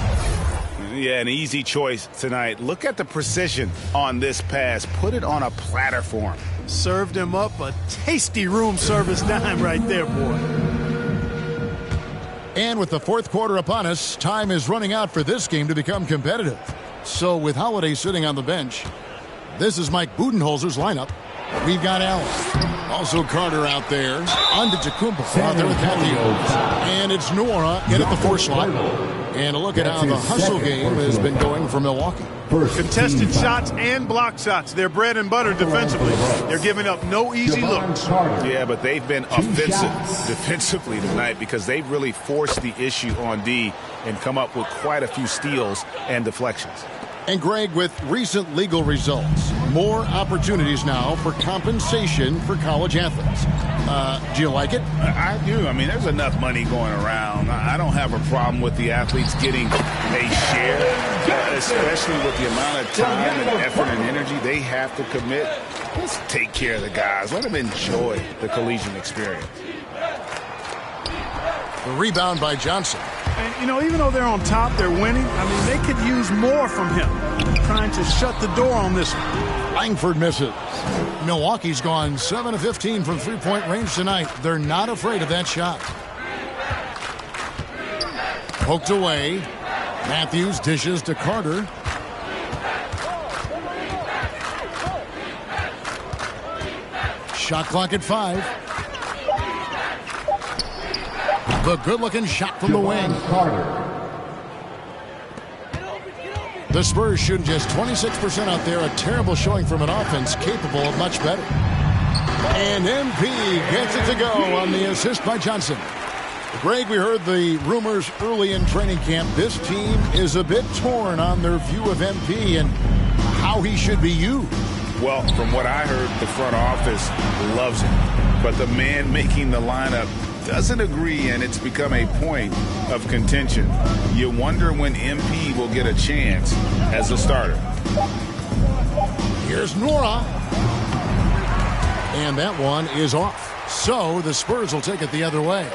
Yeah, an easy choice tonight. Look at the precision on this pass. Put it on a platter for him. Served him up a tasty room service dime right there, boy. And with the fourth quarter upon us, time is running out for this game to become competitive. So with Holiday sitting on the bench, this is Mike Budenholzer's lineup. We've got Allen. Also Carter out there. Antetokounmpo out there with Matthews. And it's Nora in at the 4 slot. And a look at how the hustle game has been going for Milwaukee. Contested shots and block shots. They're bread and butter defensively. They're giving up no easy looks. Yeah, but they've been offensive defensively tonight because they've really forced the issue on D and come up with quite a few steals and deflections. And Greg, with recent legal results, more opportunities now for compensation for college athletes. Do you like it? I do. I mean, there's enough money going around. I don't have a problem with the athletes getting a share, especially with the amount of time and effort and energy they have to commit. Let's take care of the guys. Let them enjoy the collegiate experience. The rebound by Johnson. And, you know, even though they're on top, they're winning. I mean, they could use more from him. Trying to shut the door on this one. Langford misses. Milwaukee's gone 7 of 15 from three-point range tonight. They're not afraid of that shot. Poked away. Matthews dishes to Carter. Shot clock at 5. The good-looking shot from the wing. The Spurs shooting just 26% out there. A terrible showing from an offense capable of much better. And MP gets it to go on the assist by Johnson. Greg, we heard the rumors early in training camp. This team is a bit torn on their view of MP and how he should be used. Well, from what I heard, the front office loves him. But the man making the lineup doesn't agree, and it's become a point of contention. You wonder when MP will get a chance as a starter. Here's Nora. And that one is off. So the Spurs will take it the other way.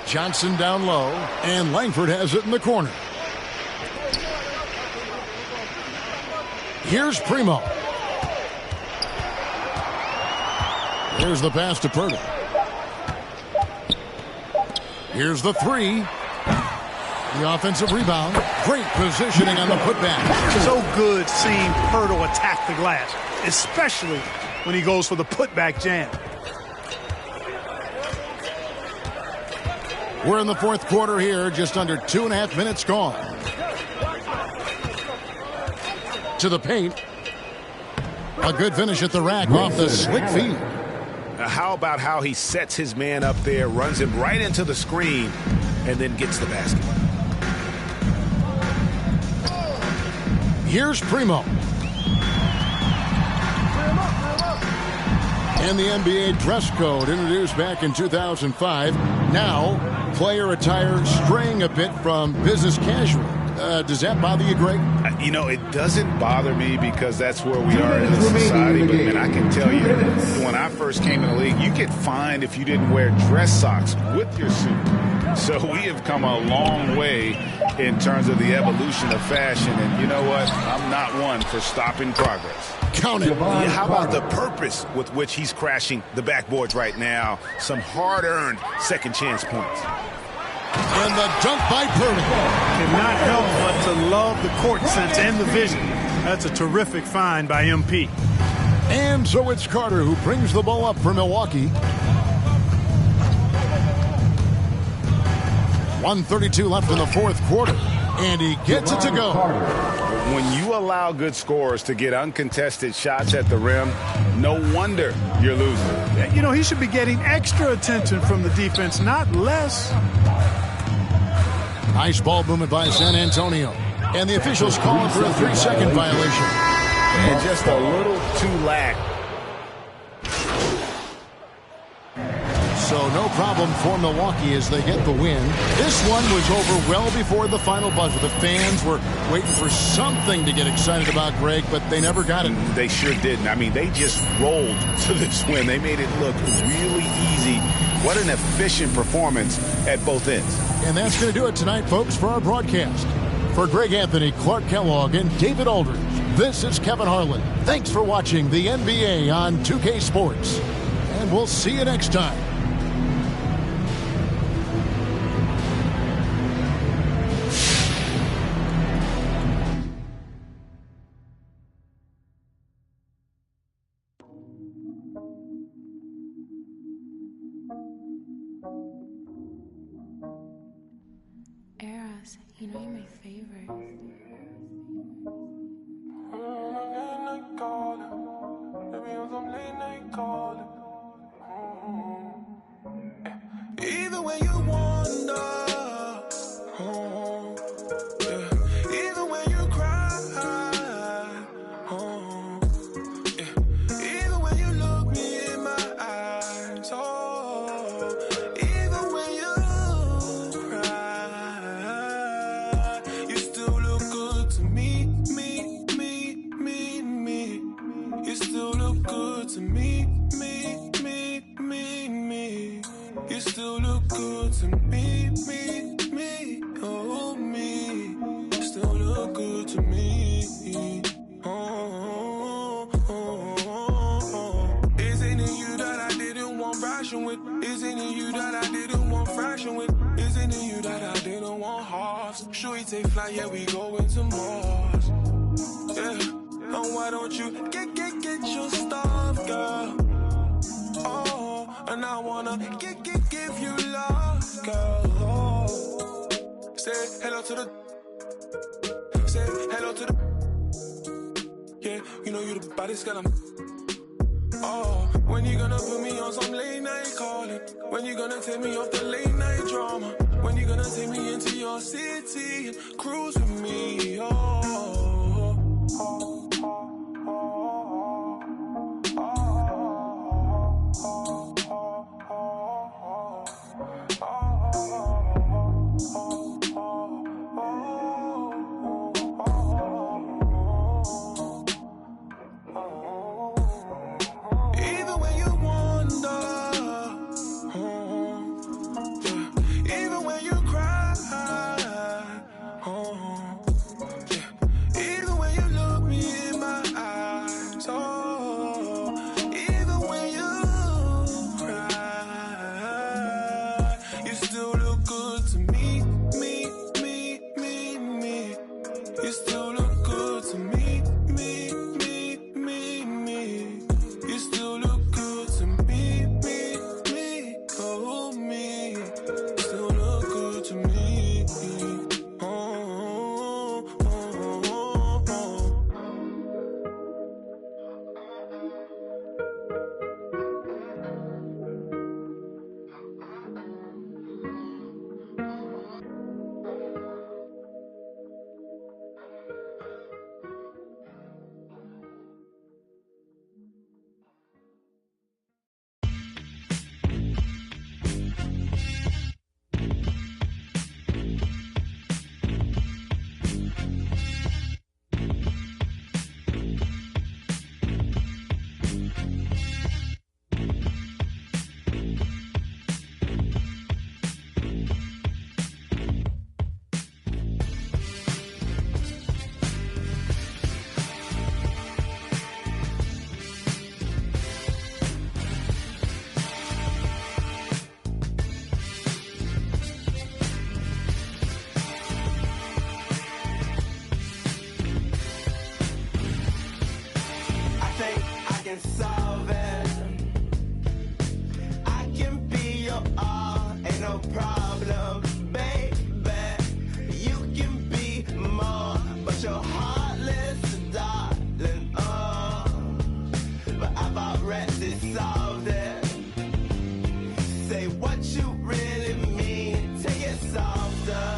Johnson down low, and Langford has it in the corner. Here's Primo. Here's the pass to Pirtle. Here's the 3. The offensive rebound. Great positioning on the putback. So good seeing Pirtle attack the glass, especially when he goes for the putback jam. We're in the fourth quarter here, just under 2.5 minutes gone. To the paint. A good finish at the rack off the slick feed. How about how he sets his man up there, runs him right into the screen, and then gets the basket. Here's Primo. And the NBA dress code introduced back in 2005. Now, player attire straying a bit from business casual. Does that bother you, Greg? You know, it doesn't bother me because that's where we are as a society. But, man, I can tell you, when I first came in the league, you get fined if you didn't wear dress socks with your suit. So we have come a long way in terms of the evolution of fashion. And you know what? I'm not one for stopping progress. Count it. Yeah, how about the purpose with which he's crashing the backboards right now? Some hard-earned second chance points. And the dunk by Purdy. Cannot help but to love the court sense and the vision. That's a terrific find by MP. And so it's Carter who brings the ball up for Milwaukee. 1:32 left in the fourth quarter. And he gets it to go. When you allow good scorers to get uncontested shots at the rim, no wonder you're losing. You know, he should be getting extra attention from the defense, not less. Nice ball movement by San Antonio. And the officials calling for a 3-second violation. And just a little too lax. So no problem for Milwaukee as they get the win. This one was over well before the final buzzer. The fans were waiting for something to get excited about, Greg, but they never got it. They sure didn't. I mean, they just rolled to this win. They made it look really easy. What an efficient performance at both ends. And that's going to do it tonight, folks, for our broadcast. For Greg Anthony, Clark Kellogg, and David Aldridge, this is Kevin Harlan. Thanks for watching the NBA on 2K Sports. And we'll see you next time. Eras, you know you're my favorite. Even when you wander, even when you cry, even when you look me in my eyes, even when you cry, you still look good to me, me. You still look good to me, me. You still look good to me, oh me. You still look good to me, Isn't it you that I didn't want ration with? Isn't it you that I didn't want fraction with? Isn't it you that I didn't want halves? Sure you take flight, yeah, we go into Mars. Yeah, and why don't you get your stuff, girl? Oh, and I wanna give you love, girl. Oh. Say hello to the. Say hello to the. Yeah, you know you the baddest girl. Oh, when you gonna put me on some late night calling? When you gonna take me off the late night drama? When you gonna take me into your city and cruise with me? rest is solved there. Say what you really mean, take it softer.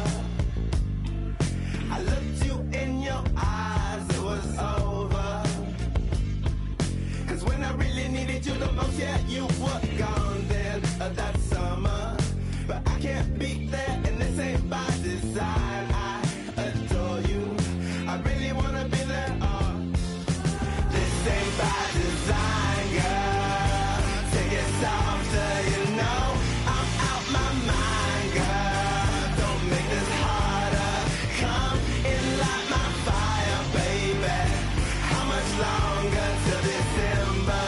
I looked you in your eyes, it was over. Cause when I really needed you the most, yeah, you were gone then that summer. But I can't be there, and this ain't by design. I adore you, I really wanna be there. This ain't by design, girl. Take it softer, you know I'm out my mind, girl. Don't make this harder. Come and light my fire, baby. How much longer till December?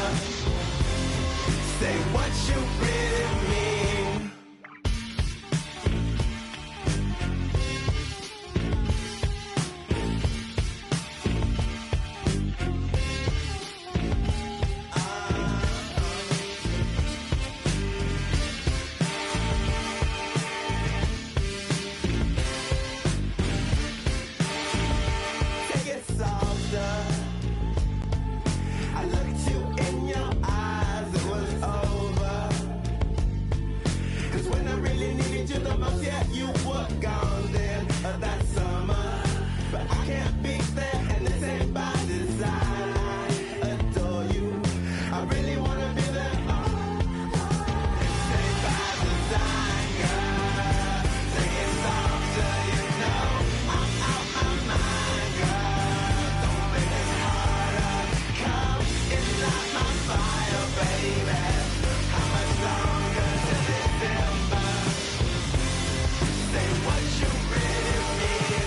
Say what you really mean. Take it softer. I looked you in your eyes, it was over. Cause when I really needed you the most, yeah, you were gone then that summer. But I can't be there, and this ain't by design. I adore you, I really wanna be there. This ain't by design, girl. Take it softer, you know I'm out my mind, girl. Don't make it harder. Come and light my fire, baby. How much longer till December? Say what you really mean.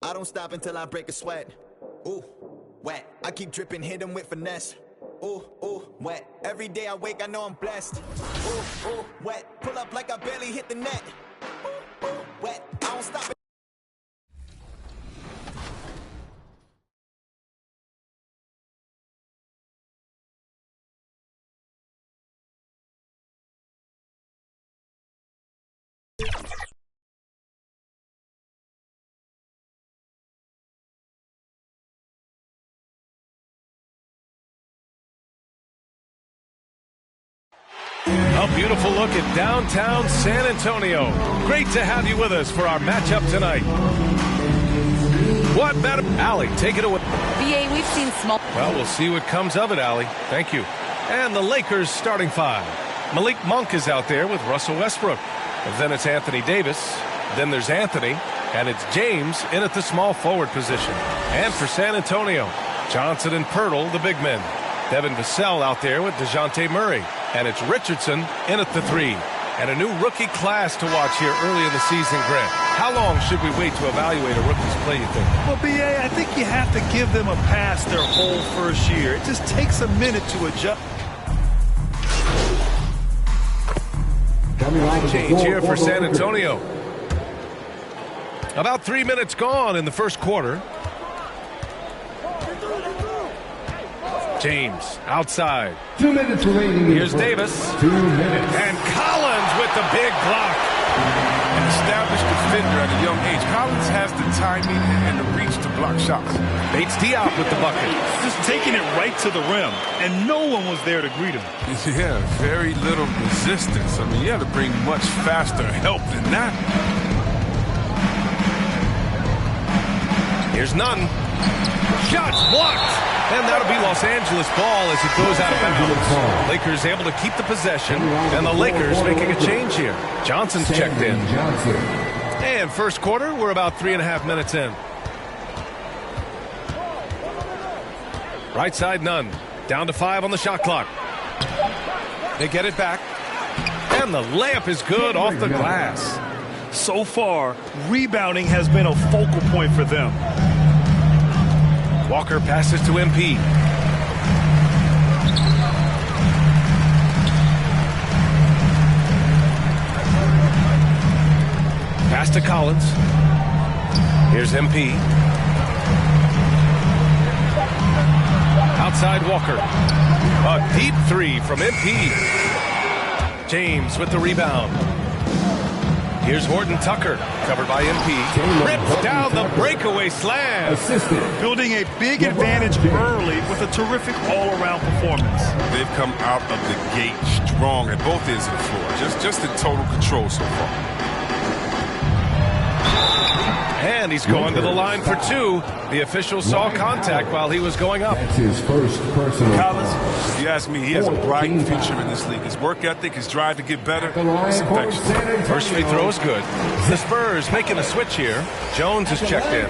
I don't stop until I break a sweat. Ooh, wet. I keep dripping, hit him with finesse. Ooh, wet. Every day I wake, I know I'm blessed. Ooh, wet. Pull up like I barely hit the net. Ooh, wet. I don't stop. A beautiful look at downtown San Antonio. Great to have you with us for our matchup tonight. What better? Allie, take it away. BA, we've seen small. Well, we'll see what comes of it, Allie. Thank you. And the Lakers starting five. Malik Monk is out there with Russell Westbrook. And then it's Anthony Davis. Then there's Anthony. And it's James in at the small forward position. And for San Antonio, Johnson and Pirtle, the big men. Devin Vassell out there with DeJounte Murray. And it's Richardson in at the three. And a new rookie class to watch here early in the season, Grant. How long should we wait to evaluate a rookie's play, you think? Well, BA, I think you have to give them a pass their whole first year. It just takes a minute to adjust. Change here for San Antonio. About 3 minutes gone in the first quarter. James outside. 2 minutes remaining. Here's Davis. 2 minutes. And Collins with the big block. An established defender at a young age. Collins has the timing and the reach to block shots. Bates Diop with the bucket. Just taking it right to the rim, and no one was there to greet him. Yeah, very little resistance. I mean, you have to bring much faster help than that. Here's Nunn. Shots blocked. And that'll be Los Angeles ball as it goes out of bounds. Lakers able to keep the possession, and the Lakers making a change here. Johnson's checked in. And first quarter, we're about 3.5 minutes in. Right side, Nunn. Down to 5 on the shot clock. They get it back. And the layup is good off the glass. So far, rebounding has been a focal point for them. Walker passes to MP. Pass to Collins. Here's MP. Outside Walker. A deep three from MP. James with the rebound. Here's Horton Tucker, covered by MP. Rips down the breakaway slam. Building a big advantage early with a terrific all-around performance. They've come out of the gate strong at both ends of the floor. Just in total control so far. And he's going to the line for two. The official saw contact while he was going up. That's his first personal. Collins, if you ask me, he has a bright future in this league. His work ethic, his drive to get better, it's infectious. First free throw is good. The Spurs making a switch here. Jones is checked in.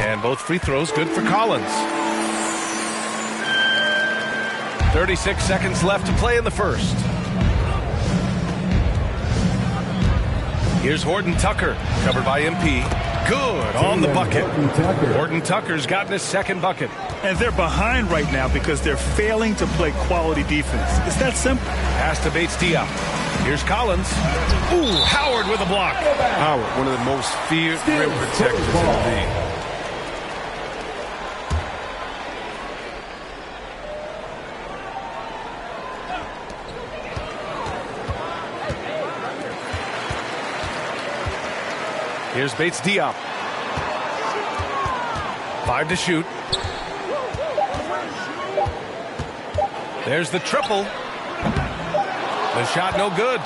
And both free throws good for Collins. 36 seconds left to play in the first. Here's Horton Tucker, covered by MP. Good on the bucket. Horton Tucker's gotten his second bucket. And they're behind right now because they're failing to play quality defense. It's that simple. Pass to Bates-Diop. Here's Collins. Ooh, Howard with a block. Howard, one of the most feared rim protectors in the league. Here's Bates-Diop. 5 to shoot. There's the triple. The shot no good.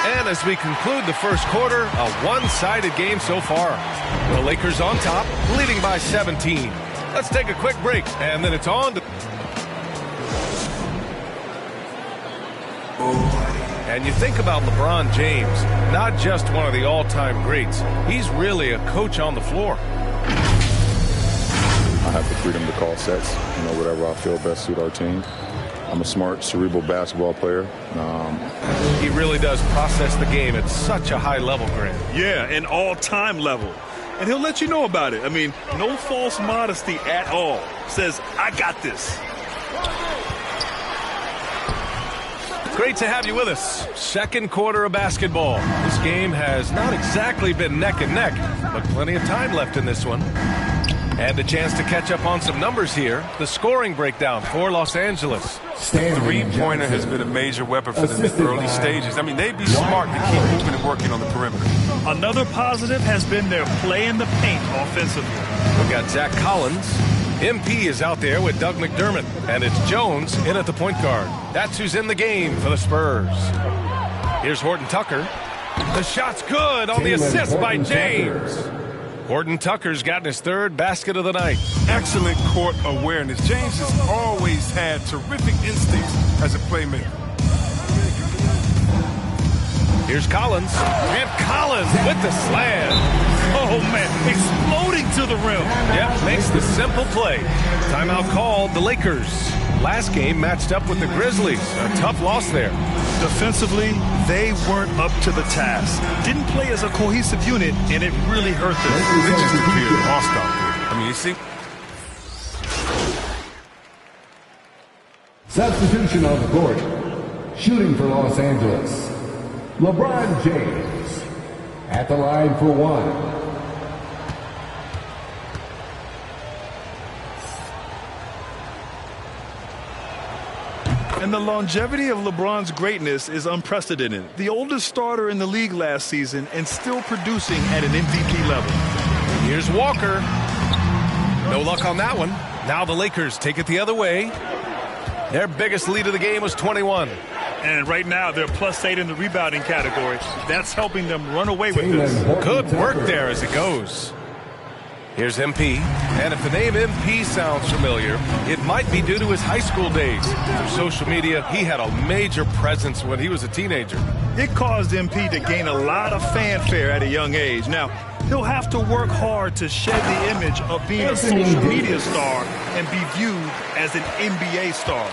And as we conclude the first quarter, a one-sided game so far. The Lakers on top, leading by 17. Let's take a quick break, and then it's on to... And you think about LeBron James, not just one of the all-time greats. He's really a coach on the floor. I have the freedom to call sets, whatever I feel best suit our team. I'm a smart, cerebral basketball player. He really does process the game at such a high level, Grant. Yeah, an all-time level. And he'll let you know about it. I mean, no false modesty at all. Says, I got this. Great to have you with us. Second quarter of basketball. This game has not exactly been neck and neck, but plenty of time left in this one. And a chance to catch up on some numbers here. The scoring breakdown for Los Angeles. Three-pointer has been a major weapon for them in the early stages. I mean, they'd be smart to keep moving and working on the perimeter. Another positive has been their play in the paint offensively. We've got Zach Collins. MP is out there with Doug McDermott, and it's Jones in at the point guard. That's who's in the game for the Spurs. Here's Horton Tucker. The shot's good on the assist by James. Horton Tucker's gotten his third basket of the night. Excellent court awareness. James has always had terrific instincts as a playmaker. Here's Collins. And Collins with the slam. Oh, man, exploding to the rim. Yep, makes the simple play. Timeout called the Lakers. Last game matched up with the Grizzlies. A tough loss there. Defensively, they weren't up to the task. Didn't play as a cohesive unit, and it really hurt them. They just appeared lost out there. I mean, you see... Substitution on the court. Shooting for Los Angeles. LeBron James. At the line for one. And the longevity of LeBron's greatness is unprecedented. The oldest starter in the league last season and still producing at an MVP level. Here's Walker. No luck on that one. Now the Lakers take it the other way. Their biggest lead of the game was 21. And right now they're +8 in the rebounding category. That's helping them run away with this. Good work there as it goes. Here's MP, and if the name MP sounds familiar, it might be due to his high school days. Through social media, he had a major presence when he was a teenager. It caused MP to gain a lot of fanfare at a young age. Now, he'll have to work hard to shed the image of being a social media star and be viewed as an NBA star.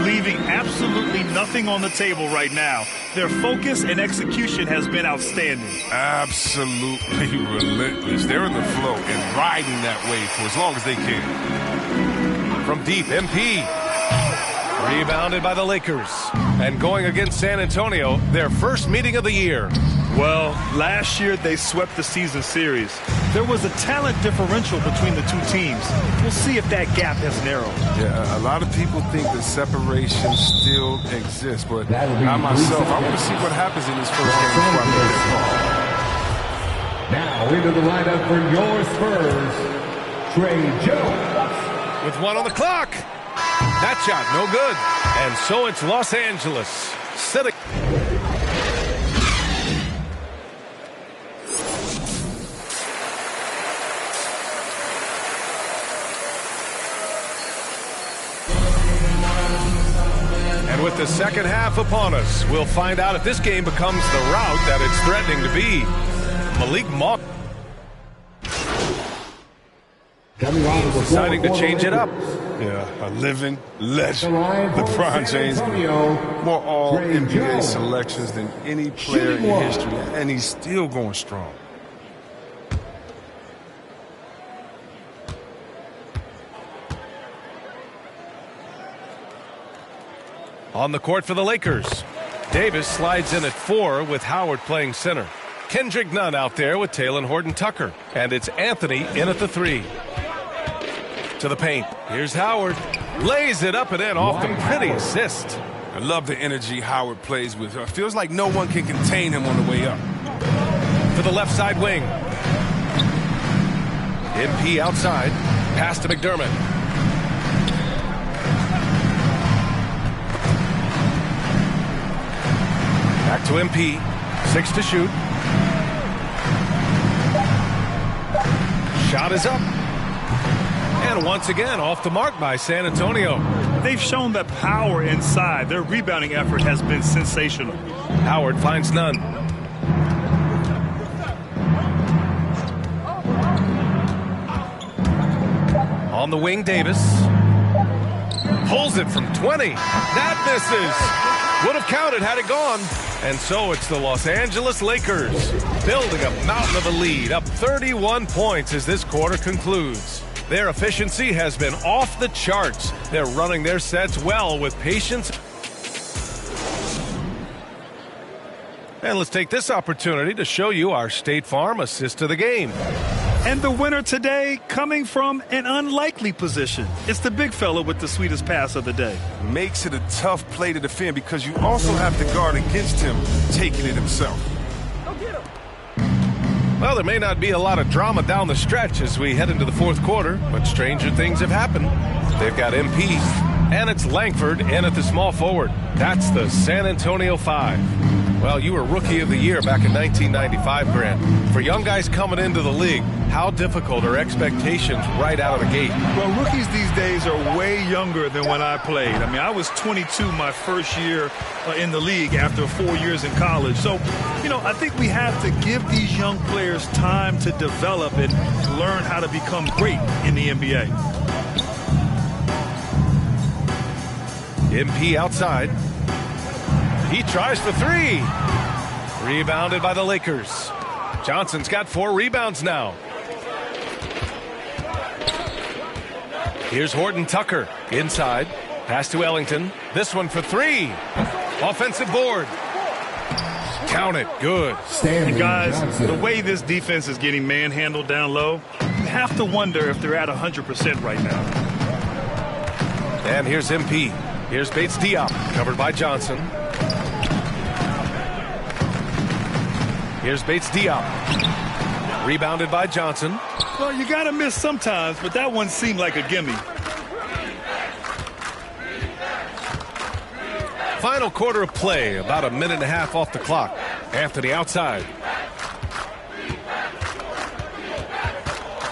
Leaving absolutely nothing on the table right now. Their focus and execution has been outstanding. Absolutely relentless. They're in the flow and riding that wave for as long as they can. From deep, MP. Rebounded by the Lakers. And going against San Antonio, their first meeting of the year. Well, last year they swept the season series. There was a talent differential between the two teams. We'll see if that gap has narrowed. Yeah, a lot of people think the separation still exists, but I myself, I want to see what happens in this first game before I make that call. Now into the lineup for your Spurs, Trey Jones. With 1 on the clock. That shot, no good. And so it's Los Angeles. Sitting. And with the second half upon us, we'll find out if this game becomes the route that it's threatening to be. Malik Monk deciding to change it up. Yeah, a living legend. LeBron James, more all-NBA selections than any player in history, and he's still going strong. On the court for the Lakers. Davis slides in at 4 with Howard playing center. Kendrick Nunn out there with Talen Horton-Tucker. And it's Anthony in at the 3. To the paint. Here's Howard. Lays it up and in off the pretty assist. I love the energy Howard plays with. It feels like no one can contain him on the way up. To the left side wing. MP outside. Pass to McDermott. Back to MP. 6 to shoot. Shot is up. And once again, off the mark by San Antonio. They've shown that power inside. Their rebounding effort has been sensational. Howard finds none. On the wing, Davis. Pulls it from 20. That misses. Would have counted had it gone. And so it's the Los Angeles Lakers building a mountain of a lead, up 31 points as this quarter concludes. Their efficiency has been off the charts. They're running their sets well with patience. And let's take this opportunity to show you our State Farm assist of the game. And the winner today coming from an unlikely position. It's the big fella with the sweetest pass of the day. Makes it a tough play to defend because you also have to guard against him taking it himself. Well, there may not be a lot of drama down the stretch as we head into the fourth quarter, but stranger things have happened. They've got MP, and it's Langford in at the small forward. That's the San Antonio 5. Well, you were Rookie of the Year back in 1995, Grant. For young guys coming into the league, how difficult are expectations right out of the gate? Well, rookies these days are way younger than when I played. I mean, I was 22 my first year in the league after 4 years in college. So, you know, I think we have to give these young players time to develop and learn how to become great in the NBA. MP outside. He tries for 3. Rebounded by the Lakers. Johnson's got 4 rebounds now. Here's Horton-Tucker inside. Pass to Ellington. This one for 3. Offensive board. Count it. Good. And guys, the way this defense is getting manhandled down low, you have to wonder if they're at 100% right now. And here's MP. Here's Bates Diop, covered by Johnson. Here's Bates Diop. Rebounded by Johnson. Well, you got to miss sometimes, but that one seemed like a gimme. Final quarter of play, about a minute and a half off the clock. Anthony outside.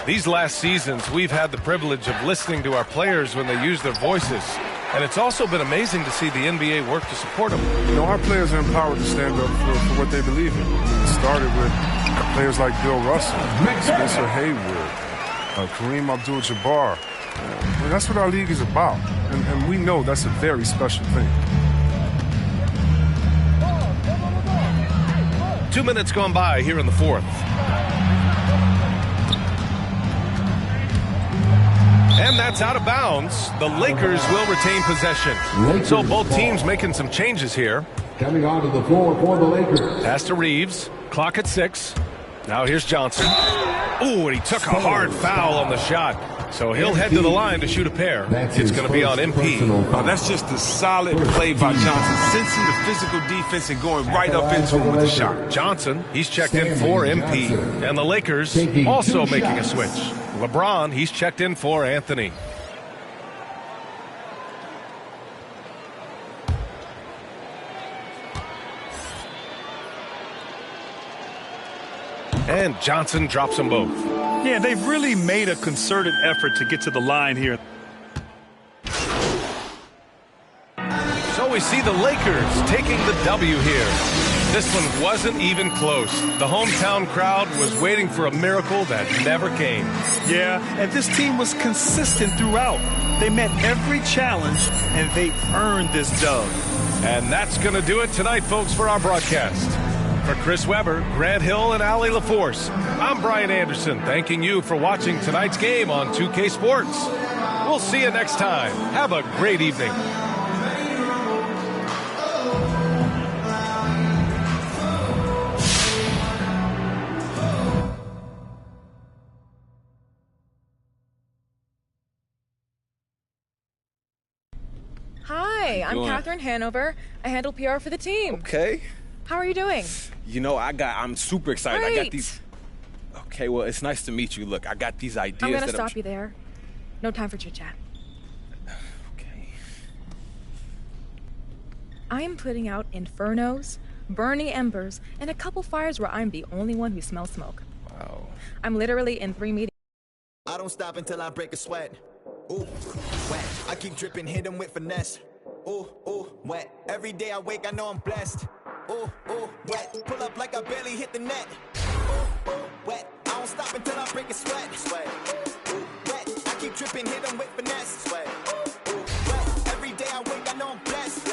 These last seasons, we've had the privilege of listening to our players when they use their voices. And it's also been amazing to see the NBA work to support them. You know, our players are empowered to stand up for what they believe in. It started with Players like Bill Russell, Spencer Haywood, Kareem Abdul-Jabbar. That's what our league is about, and we know that's a very special thing. 2 minutes gone by here in the fourth. And that's out of bounds. The Lakers will retain possession. So both teams making some changes here. Coming onto the floor for the Lakers. Pass to Reeves. Clock at 6. Now here's Johnson. Ooh, and he took a hard foul on the shot. So he'll head to the line to shoot a pair. It's going to be on MP. Oh, that's just a solid play by Johnson, sensing the physical defense and going right up into him with the shot. Johnson, he's checked in for MP. And the Lakers also making a switch. LeBron, he's checked in for Anthony. And Johnson drops them both. Yeah, they've really made a concerted effort to get to the line here. So we see the Lakers taking the W here. This one wasn't even close. The hometown crowd was waiting for a miracle that never came. Yeah, and this team was consistent throughout. They met every challenge, and they earned this dub. And that's going to do it tonight, folks, for our broadcast. For Chris Webber, Grant Hill, and Allie LaForce, I'm Brian Anderson, thanking you for watching tonight's game on 2K Sports. We'll see you next time. Have a great evening. Hi, I'm Catherine Hanover. I handle PR for the team. Okay. How are you doing? You know, I'm super excited. Great. I got these. Okay, well, it's nice to meet you. Look, I got these ideas. I'm gonna stop you there. No time for chit chat. Okay. I am putting out infernos, burning embers, and a couple fires where I'm the only one who smells smoke. Wow. I'm literally in 3 meetings. I don't stop until I break a sweat. Ooh, wet. I keep dripping, hit 'em with finesse. Ooh, wet. Every day I wake, I know I'm blessed. Ooh, wet. Pull up like I barely hit the net. Ooh, wet. I don't stop until I break a sweat. Ooh, wet. I keep dripping, hit 'em with finesse. Ooh, wet. Every day I wake, I know I'm blessed.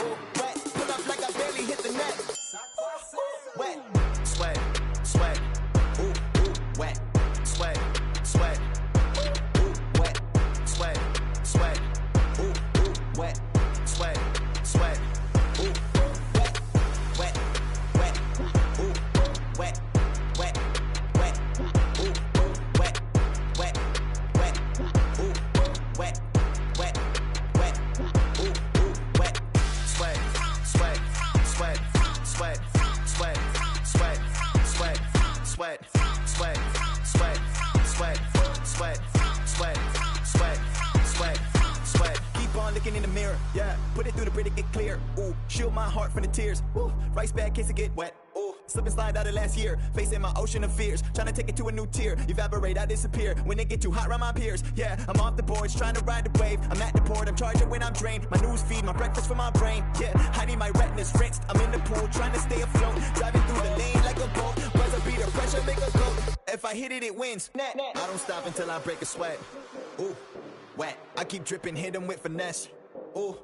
Ooh, wet. Pull up like I barely hit the net. Wet. Sweat. Ooh, wet. Sweat. Ooh, wet. Sweat. Ooh, wet. Sweat. Ooh, wet. Ooh, wet. Ooh, wet. Ooh, wet. Ooh, wet. Sweat. Keep on looking in the mirror, yeah. Put it through the pretty get clear. Ooh, shield my heart from the tears. Ooh, rice bag case it get wet. Ooh, slip and slide out of last year. Facing my ocean of fears, trying to take it to a new tier. Evaporate, I disappear when it get too hot around my peers. Yeah, I'm off the boards, trying to ride the wave. I'm at the port, I'm charging when I'm drained. My news feed, my breakfast for my brain. Yeah, hiding my retinas rinsed. I'm in the pool, trying to stay afloat. Driving through the lane like a boat. Buzzer beat the pressure, make a go. If I hit it, it wins. I don't stop until I break a sweat. Ooh, wet. I keep dripping, hit 'em with finesse. Ooh,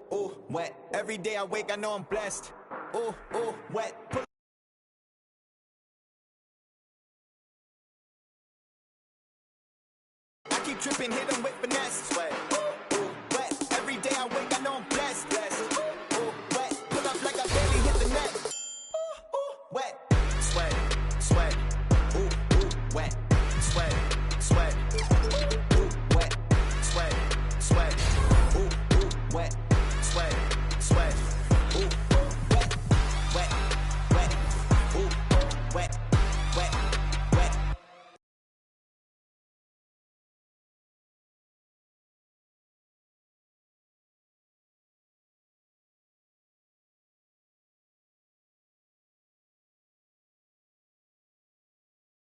wet. Every day I wake, I know I'm blessed. Ooh, wet. I keep dripping, hit 'em with finesse. Sweat.